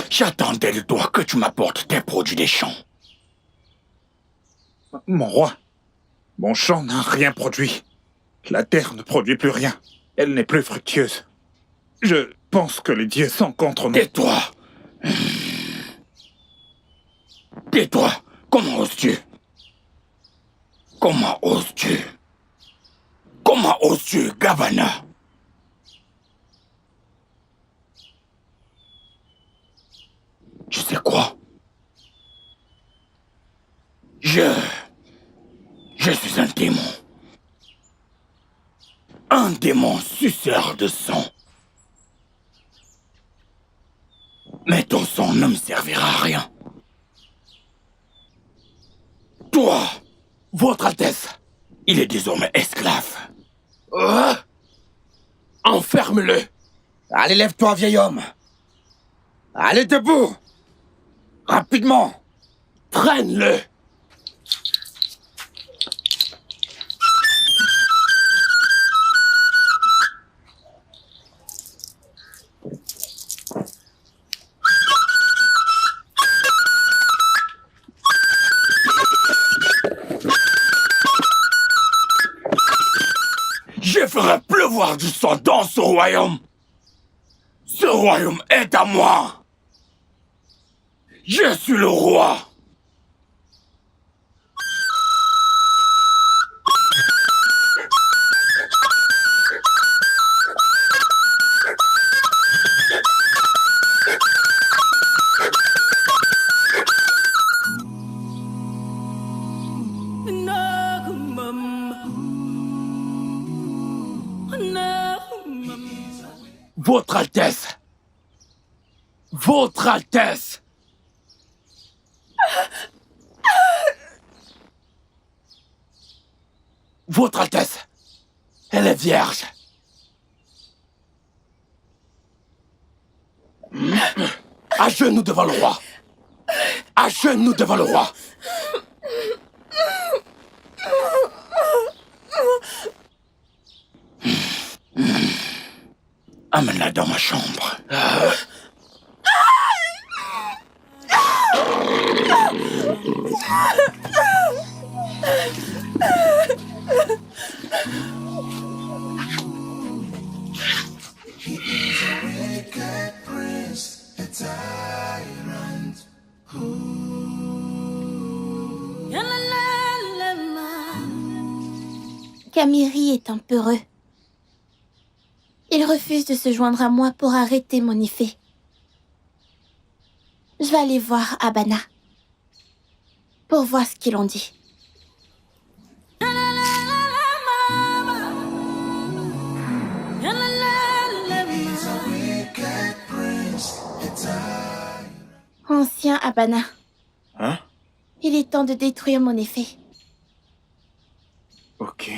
j'attendais de toi que tu m'apportes tes produits des champs. Mon roi, mon champ n'a rien produit. La terre ne produit plus rien. Elle n'est plus fructueuse. Je pense que les dieux sont contre nous. Tais-toi. Tais-toi. Comment oses-tu? Comment oses-tu? Comment oses-tu, Gabana? Tu sais quoi? Je suis un démon. Un démon suceur de sang. Mais ton sang ne me servira à rien. Toi, Votre Altesse, il est désormais esclave. enferme-le. Allez, lève-toi, vieil homme. Allez, debout. Rapidement. Traîne-le. Je ferai pleuvoir du sang dans ce royaume. Ce royaume est à moi. Je suis le roi. Votre Altesse. Votre Altesse. Votre Altesse. Elle est vierge. À genoux devant le roi. À genoux devant le roi. Amène-la dans ma chambre. Camiri est un peureux. Il refuse de se joindre à moi pour arrêter mon effet. Je vais aller voir Abana pour voir ce qu'ils ont dit. Ancien Abana. Hein? Il est temps de détruire mon effet. Ok.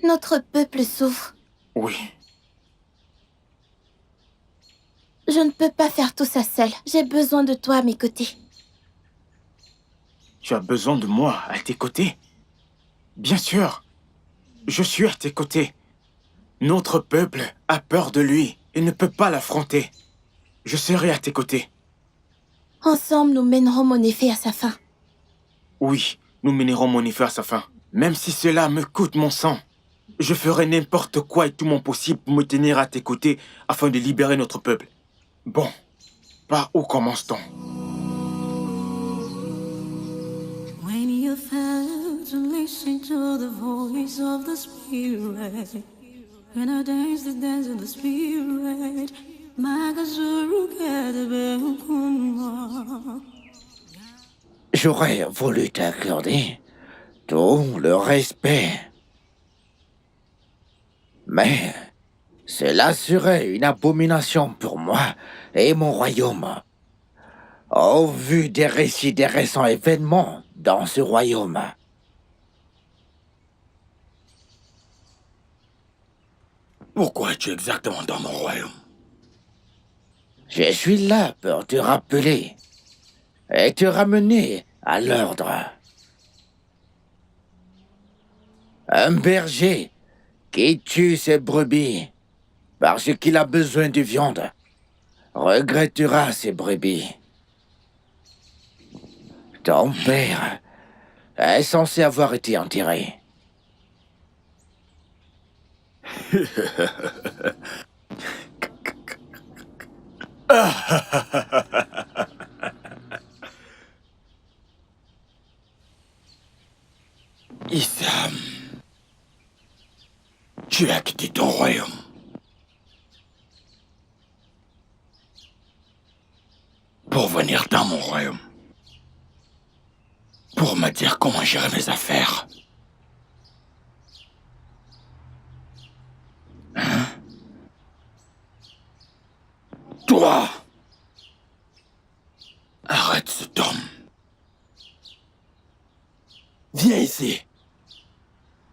Notre peuple souffre. Oui. Je ne peux pas faire tout ça seule. J'ai besoin de toi à mes côtés. Tu as besoin de moi à tes côtés? Bien sûr. Je suis à tes côtés. Notre peuple a peur de lui et ne peut pas l'affronter. Je serai à tes côtés. Ensemble, nous mènerons mon effet à sa fin. Oui, nous mènerons mon effet à sa fin. Même si cela me coûte mon sang. Je ferai n'importe quoi et tout mon possible pour me tenir à tes côtés afin de libérer notre peuple. Bon, par où commence-t-on? When you fail to listen to the voice of the Spirit, when I dance the dance of the Spirit, J'aurais voulu t'accorder tout le respect. Mais cela serait une abomination pour moi et mon royaume. Au vu des récits des récents événements dans ce royaume. Pourquoi es-tu exactement dans mon royaume? Je suis là pour te rappeler et te ramener à l'ordre. Un berger qui tue ses brebis parce qu'il a besoin de viande regrettera ses brebis. Ton père est censé avoir été enterré. Issam, tu as quitté ton royaume. Pour venir dans mon royaume. Pour me dire comment gérer mes affaires. Hein? Toi! Arrête cet homme. Viens ici.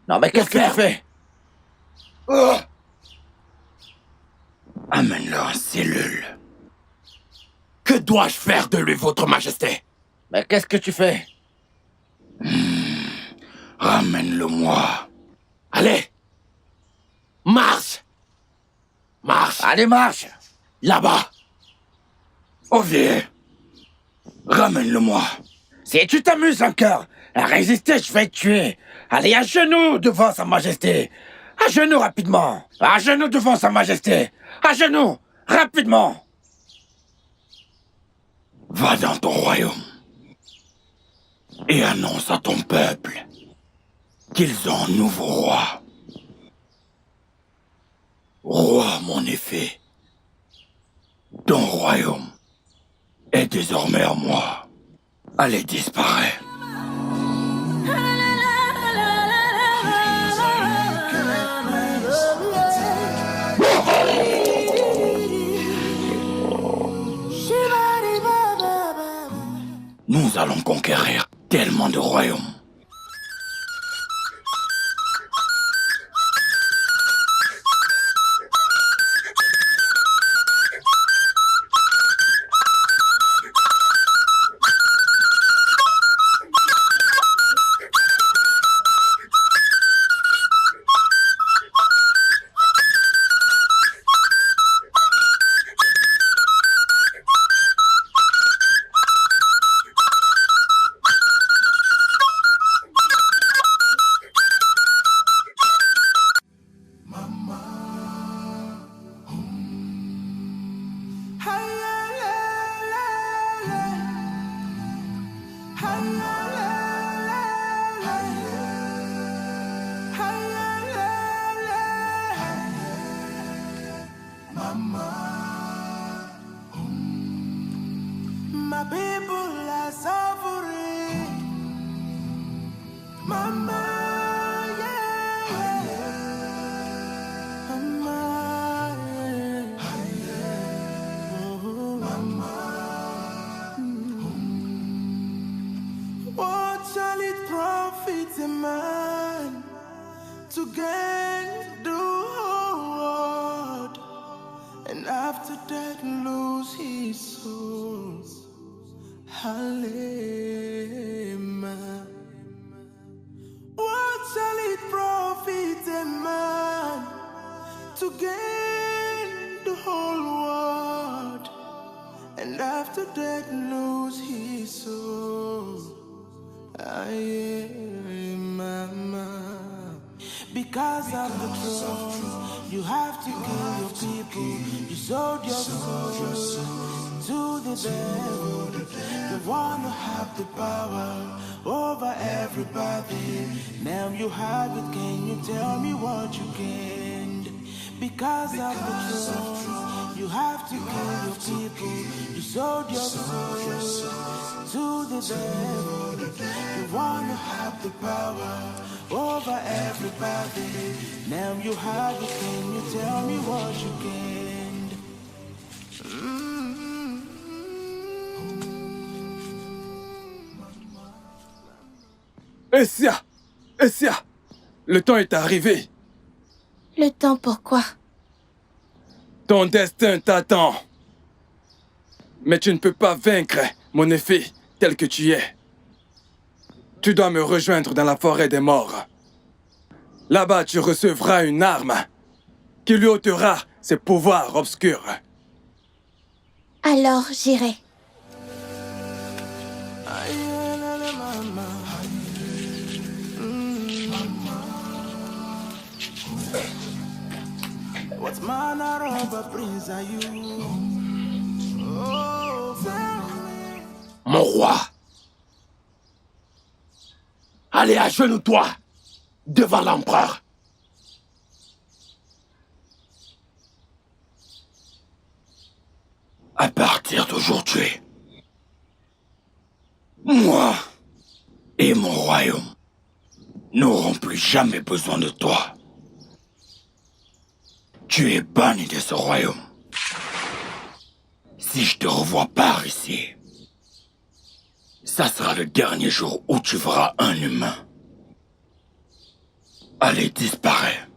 Non mais qu'est-ce que tu fais? Amène-le en cellule. Que dois-je faire de lui, votre majesté? Mais qu'est-ce que tu fais? Ramène-le-moi. Allez! Marche! Marche! Allez, marche! Là-bas! Ovier, ramène-le-moi. Si tu t'amuses encore à résister, je vais te tuer. Allez, à genoux devant Sa Majesté. À genoux rapidement. À genoux devant Sa Majesté. À genoux, rapidement. Va dans ton royaume et annonce à ton peuple qu'ils ont un nouveau roi. Roi, mon effet. Ton royaume est désormais à moi. Allez, disparaît. Nous allons conquérir tellement de royaumes. My people are suffering. Mama, yeah. Mama, yeah. Oh, Mama. What shall it profit a man to gain the whole world and after that lose his soul? Halima. What shall it profit a man to gain the whole world and after that lose his soul? Aye, mama. Because of the throne, You have to kill your people. You sold your soul to the devil. The one who have the power over everybody. Now you have it. Can you tell me what you gained? Because of the throne, you have to kill your people. You sold your soul to the devil. You want to have the power over everybody. Now you have it. Can you tell me what you gained? Essia! Essia! Le temps est arrivé. Le temps pourquoi? Ton destin t'attend. Mais tu ne peux pas vaincre mon effet tel que tu es. Tu dois me rejoindre dans la forêt des morts. Là-bas, tu recevras une arme qui lui ôtera ses pouvoirs obscurs. Alors j'irai. What manner of a prince are you? Oh, tell me. Mon roi, allez à genoux toi devant l'empereur. À partir d'aujourd'hui, moi et mon royaume n'auront plus jamais besoin de toi. Tu es banni de ce royaume. Si je te revois par ici, ça sera le dernier jour où tu verras un humain. Allez, disparais.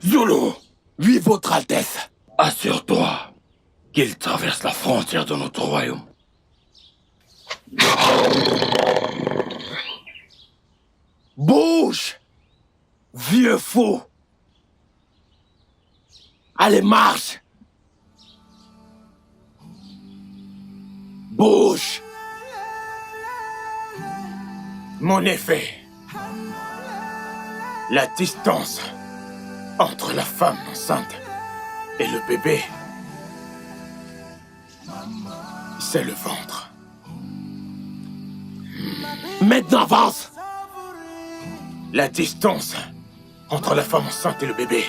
Zulu, Oui, votre Altesse. assure-toi qu'il traverse la frontière de notre royaume. Bouge, vieux fou. Allez, marche. Bouge. Mon effet. La distance entre la femme enceinte et le bébé, c'est le ventre. Maintenant, avance. La distance entre la femme enceinte et le bébé,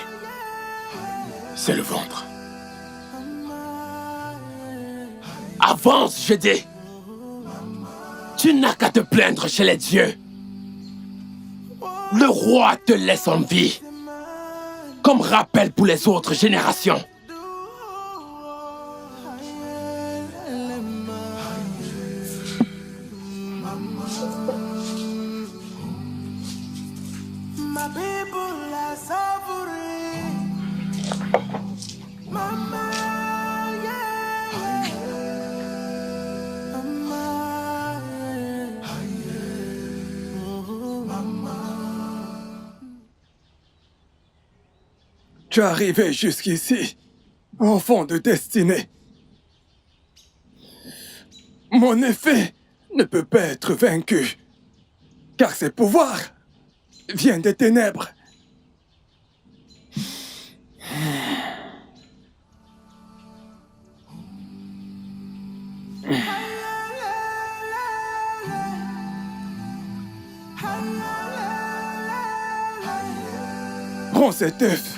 c'est le ventre. Avance, je dis. Tu n'as qu'à te plaindre chez les dieux. Le roi te laisse en vie, comme rappel pour les autres générations. My people are suffering. Mama, yeah. Mama, oh, mama. Tu es arrivé jusqu'ici, enfant de destinée. Mon effet ne peut pas être vaincu, car ses pouvoirs viennent des ténèbres. Prends cet œuf.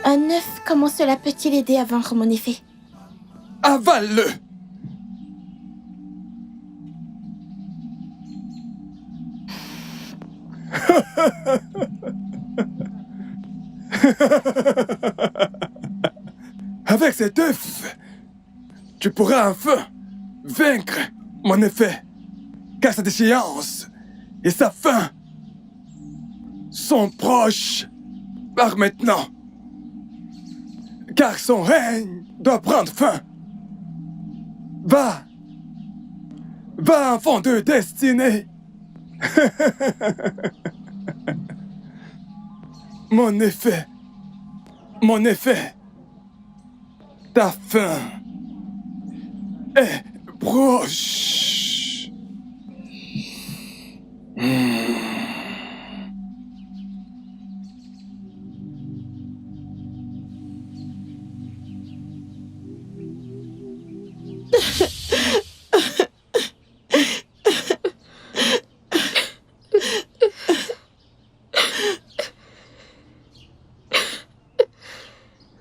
Un œuf, comment cela peut-il aider à vaincre mon effet? Avale-le. Avec cet œuf, tu pourras enfin vaincre mon effet, car sa déchéance et sa fin sont proches par maintenant, car son règne doit prendre fin. Va, enfant de destinée. Mon effet, ta fin est proche.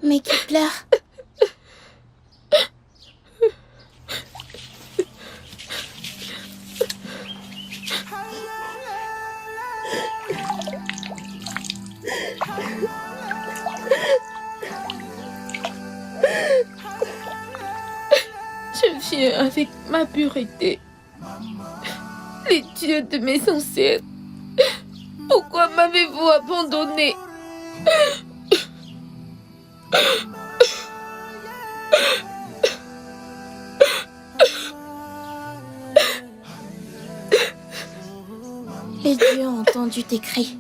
Mais qui pleure? Je viens avec ma pureté. Les dieux de mes ancêtres, pourquoi m'avez-vous abandonné? Les dieux ont entendu tes cris.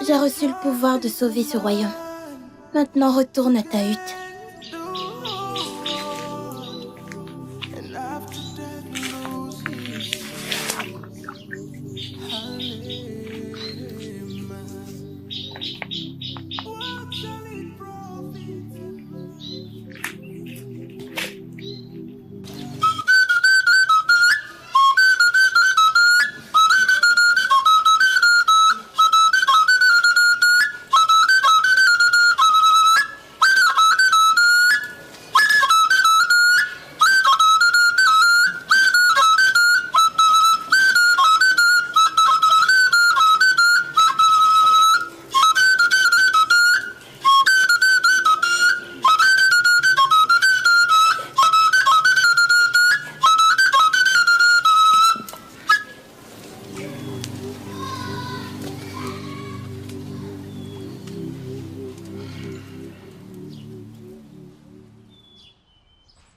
J'ai reçu le pouvoir de sauver ce royaume. Maintenant, retourne à ta hutte.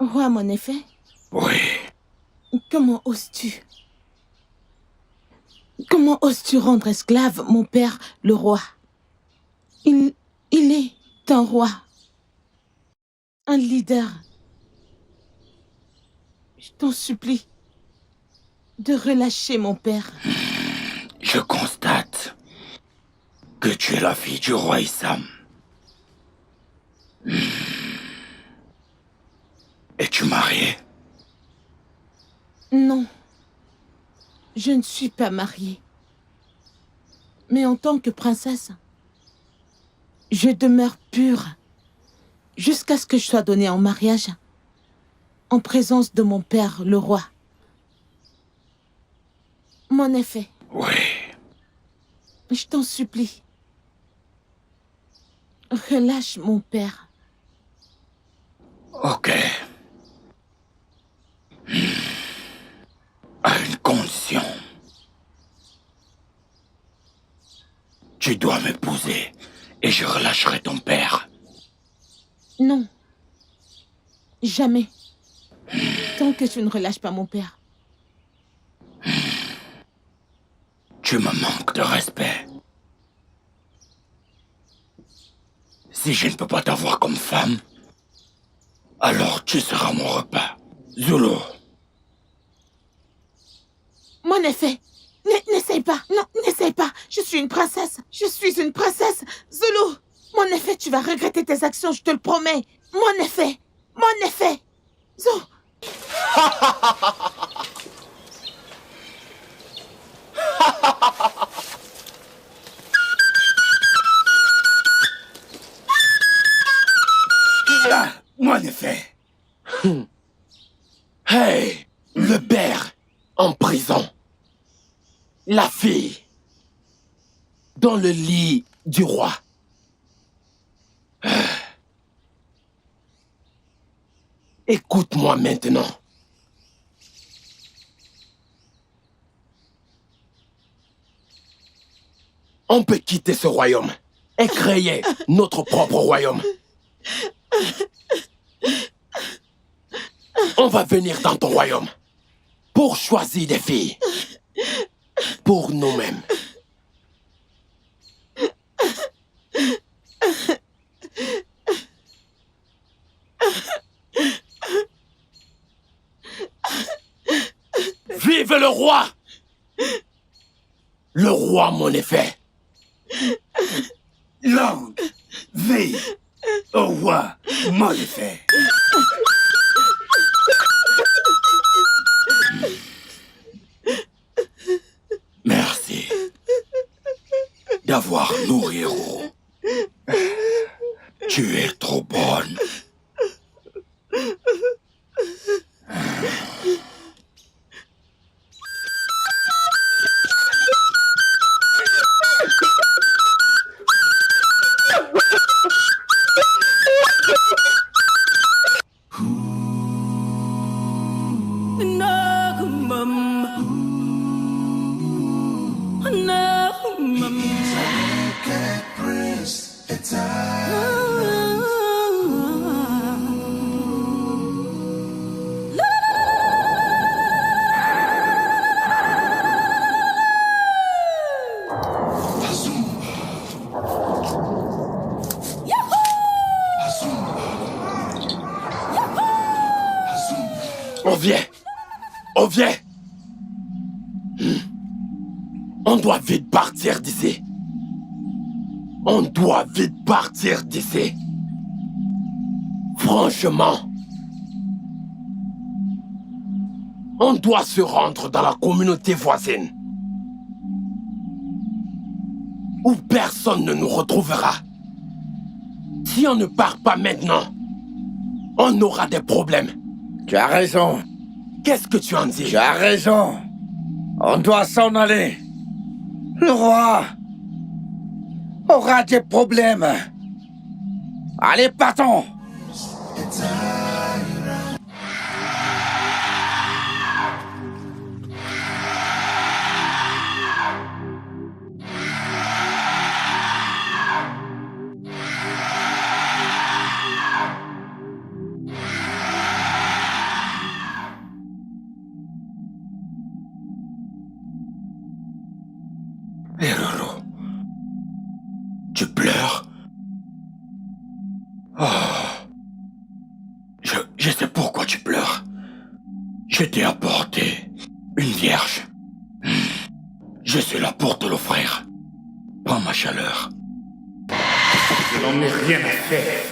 Roi, mon effet? Oui. Comment oses-tu? Comment oses-tu rendre esclave mon père, le roi? Il est un roi. Un leader. Je t'en supplie de relâcher mon père. Je constate que tu es la fille du roi Issam. Es-tu mariée? Non. Je ne suis pas mariée. Mais en tant que princesse, je demeure pure jusqu'à ce que je sois donnée en mariage en présence de mon père, le roi. Mon effet. Oui. Je t'en supplie. Relâche mon père. Ok. À une condition. Tu dois m'épouser et je relâcherai ton père. Non. Jamais. Tant que tu ne relâches pas mon père. Tu me manques de respect. Si je ne peux pas t'avoir comme femme, alors tu seras mon repas. Zulu. Mon effet. N'essaye pas. Non, n'essaye pas. Je suis une princesse. Je suis une princesse. Zulu. Mon effet, tu vas regretter tes actions, je te le promets. Mon effet. Mon effet. Zulu. Ah, mon effet. Hey, le père en prison. La fille dans le lit du roi. Écoute-moi maintenant. On peut quitter ce royaume et créer notre propre royaume. On va venir dans ton royaume pour choisir des filles pour nous-mêmes. Vive le roi! Le roi, mon effet. Longue vie au roi Mal fait. Merci d'avoir nourri Roro. Tu es trop bonne. On vient. On doit vite partir d'ici. On doit vite partir d'ici. Franchement. On doit se rendre dans la communauté voisine. Où personne ne nous retrouvera. Si on ne part pas maintenant, on aura des problèmes. Tu as raison. Qu'est-ce que tu en dis? Tu as raison. On doit s'en aller. Le roi aura des problèmes. Allez, partons. Roro, tu pleures? Oh. Je sais pourquoi tu pleures. Je t'ai apporté une vierge. Je suis là pour te l'offrir. Prends ma chaleur. Je n'en ai rien à faire.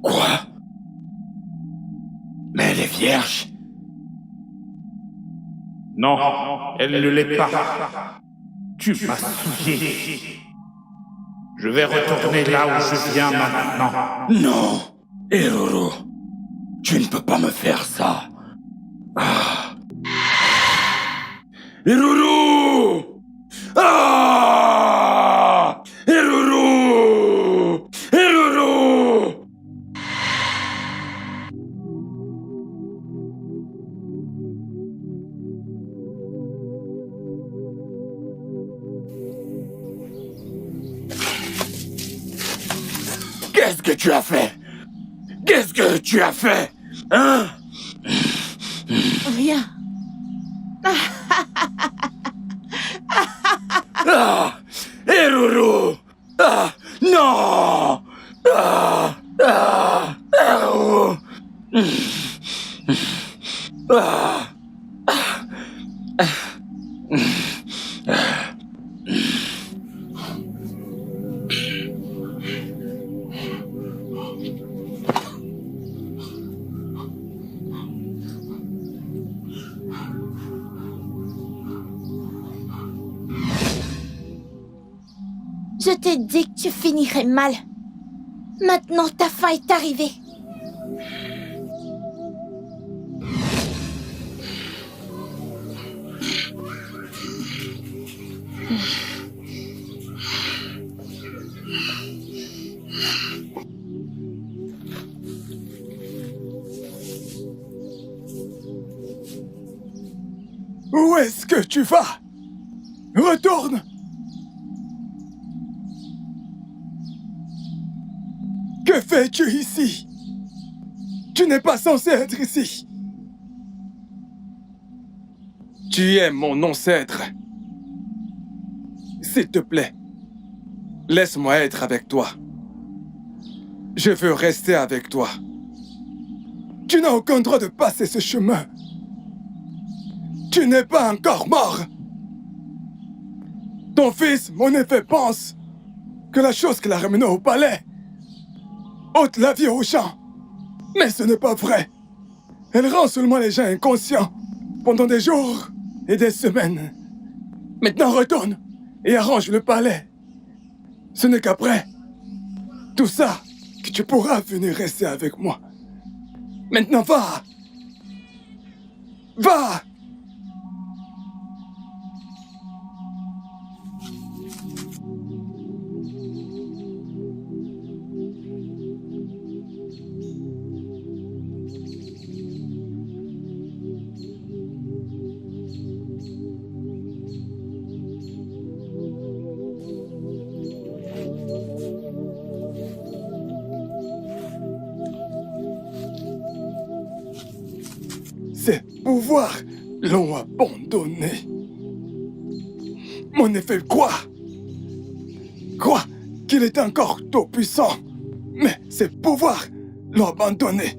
Quoi? Mais elle est vierge? Non, elle ne l'est pas. Tu m'as souillé. Je vais retourner là où je viens maintenant. Non, Roro, tu ne peux pas me faire ça. Ah. Roro! Ah! Roro! Roro! Qu'est-ce que tu as fait? Qu'est-ce que tu as fait? Hein? Rien. Ah! Roro! Ah! Non! Ah! Ah! Roro! Ah! Je t'ai dit que tu finirais mal. Maintenant, ta fin est arrivée. Où est-ce que tu vas? Retourne! Que fais-tu ici? Tu n'es pas censé être ici. Tu es mon ancêtre. S'il te plaît, laisse-moi être avec toi. Je veux rester avec toi. Tu n'as aucun droit de passer ce chemin. Tu n'es pas encore mort. Ton fils, mon effet, pense que la chose qui l'a ramené au palais ôte la vie aux gens. Mais ce n'est pas vrai. Elle rend seulement les gens inconscients pendant des jours et des semaines. Maintenant retourne et arrange le palais. Ce n'est qu'après tout ça que tu pourras venir rester avec moi. Maintenant va. Va. Ses pouvoirs l'ont abandonné. Mon effet croit qu'il est encore trop puissant, mais ses pouvoirs l'ont abandonné.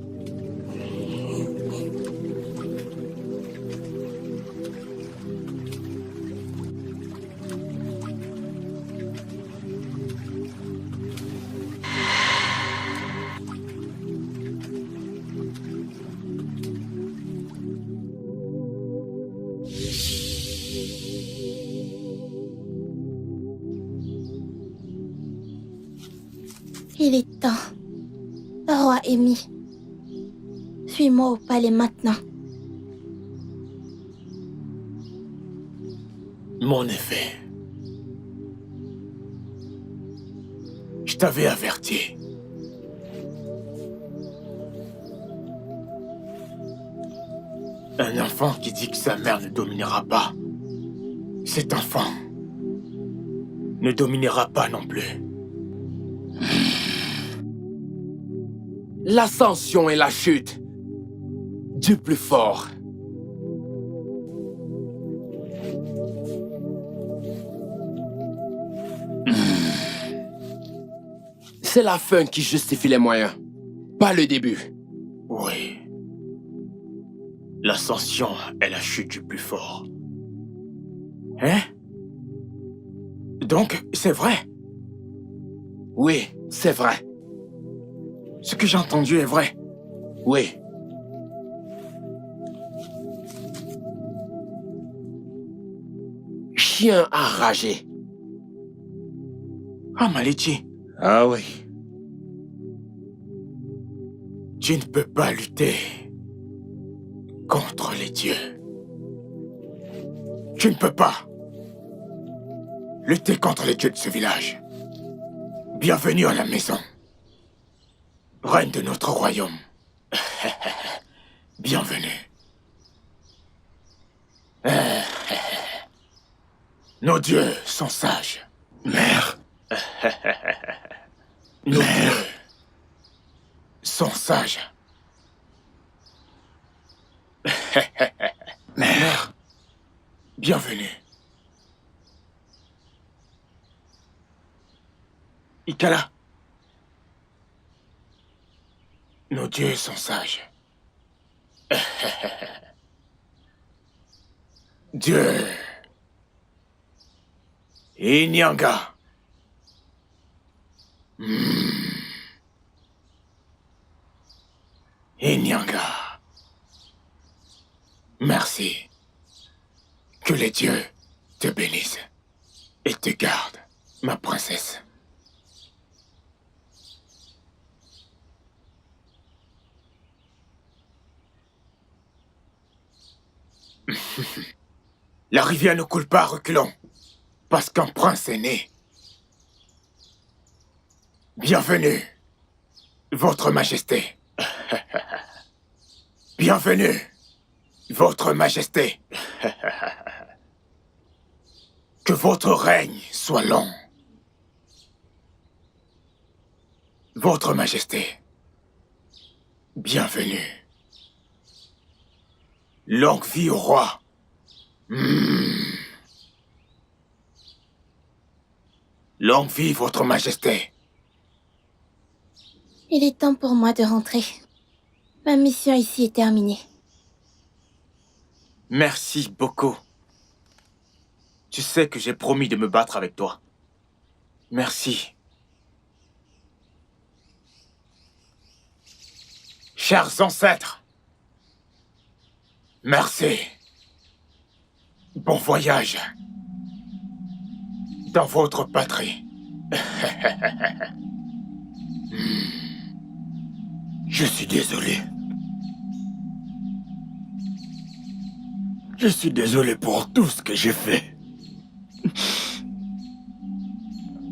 Il est temps. Roi Amy, suis-moi au palais maintenant. Mon effet. Je t'avais averti. Un enfant qui dit que sa mère ne dominera pas, cet enfant ne dominera pas non plus. L'ascension et la chute du plus fort. C'est la fin qui justifie les moyens, pas le début. Oui. L'ascension est la chute du plus fort. Hein? Donc, c'est vrai? Oui, c'est vrai. Ce que j'ai entendu est vrai? Oui. Chien enragé. Ah, Malichi. Ah oui. Tu ne peux pas lutter contre les dieux. Tu ne peux pas lutter contre les dieux de ce village. Bienvenue à la maison. Reine de notre royaume. Bienvenue. Nos dieux sont sages. Mère. Nos dieux sont sages. Mère. Bienvenue. Ikala. Nos dieux sont sages. Dieu. Inyanga. Inyanga. Merci. Que les dieux te bénissent et te gardent, ma princesse. La rivière ne coule pas à reculons, parce qu'un prince est né. Bienvenue, votre majesté. Bienvenue, votre majesté. Que votre règne soit long. Votre majesté. Bienvenue. Longue vie au roi. Longue vie, votre majesté. Il est temps pour moi de rentrer. Ma mission ici est terminée. Merci beaucoup. Tu sais que j'ai promis de me battre avec toi. Merci. Chers ancêtres, merci. Bon voyage dans votre patrie. Je suis désolé. Je suis désolé pour tout ce que j'ai fait.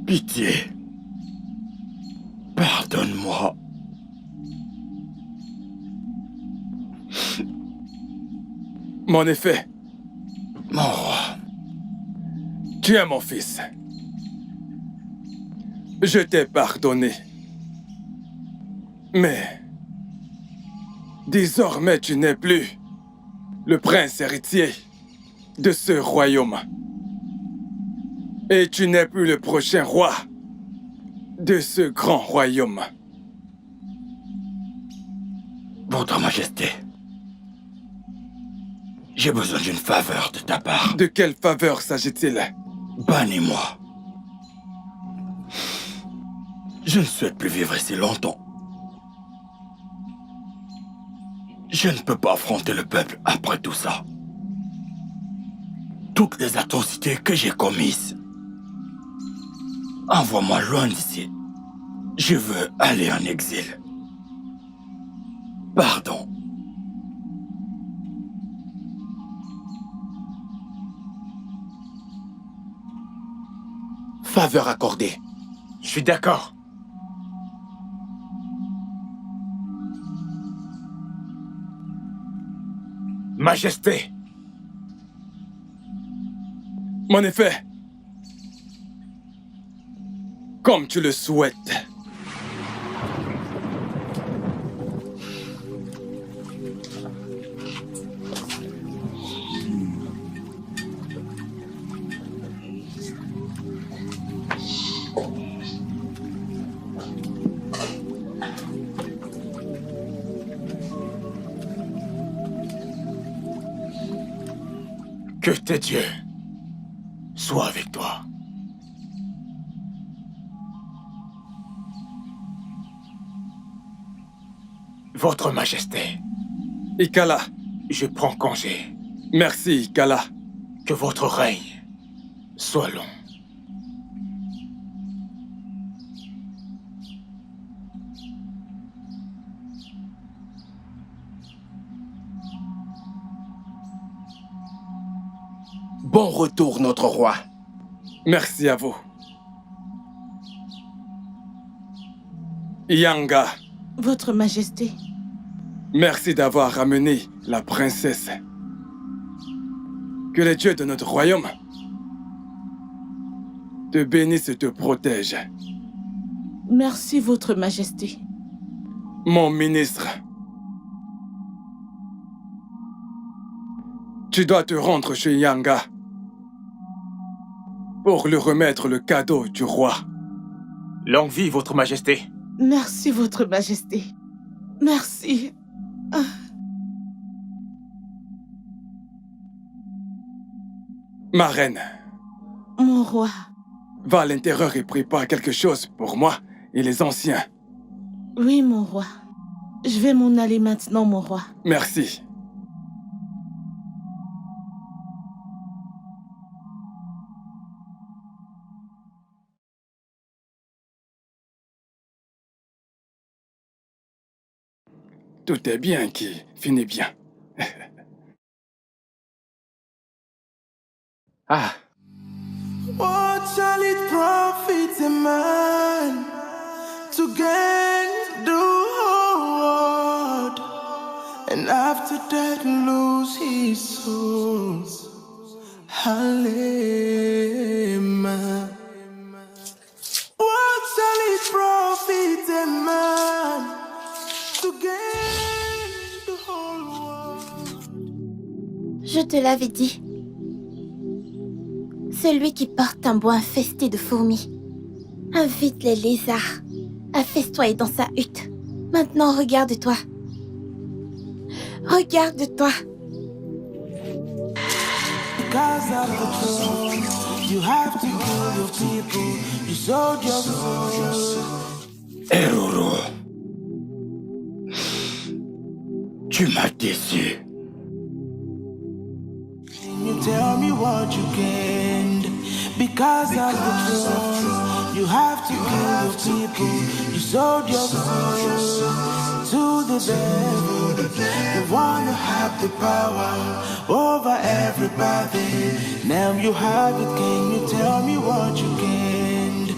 Pitié. Pardonne-moi. Mon effet. Mon roi. Tu es mon fils. Je t'ai pardonné. Mais désormais tu n'es plus le prince héritier de ce royaume. Et tu n'es plus le prochain roi de ce grand royaume. Votre Majesté, j'ai besoin d'une faveur de ta part. De quelle faveur s'agit-il? Bannis-moi. Je ne souhaite plus vivre si longtemps. Je ne peux pas affronter le peuple après tout ça. Toutes les atrocités que j'ai commises. Envoie-moi loin d'ici. Je veux aller en exil. Pardon. Faveur accordée. Je suis d'accord. Majesté. Mon effet. Comme tu le souhaites. Que tes dieux soient avec toi. Votre Majesté. Ikala. Je prends congé. Merci, Ikala. Que votre règne soit long. Bon retour, notre roi. Merci à vous. Yanga. Votre Majesté. Merci d'avoir ramené la princesse. Que les dieux de notre royaume te bénissent et te protègent. Merci, Votre Majesté. Mon ministre, tu dois te rendre chez Yanga pour lui remettre le cadeau du roi. Longue vie, Votre Majesté. Merci, Votre Majesté. Merci. Ma reine. Mon roi. Va à l'intérieur et prépare quelque chose pour moi et les anciens. Oui, mon roi. Je vais m'en aller maintenant, mon roi. Merci. Tout est bien qui finit bien. Ah. What shall it profit a man to gain the whole world and after that lose his soul? Halema. What shall it profit a man to gain the whole world? Je te l'avais dit. Celui qui porte un bois infesté de fourmis invite les lézards à festoyer dans sa hutte. Maintenant, regarde-toi. Regarde-toi. Because of the throne, you have to kill your people. You sold your soul. Eruru. Tu m'as déçu. Can you tell me what you gained? Because of the throne, you have to kill your people. You sold your soul to the devil. You wanna have the power over everybody. Now you have it, can you tell me what you gained?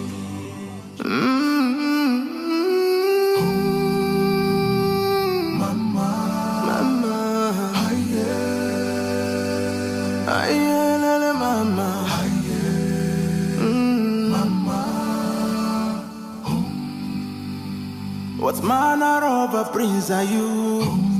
Mama, what manner of a prince are you?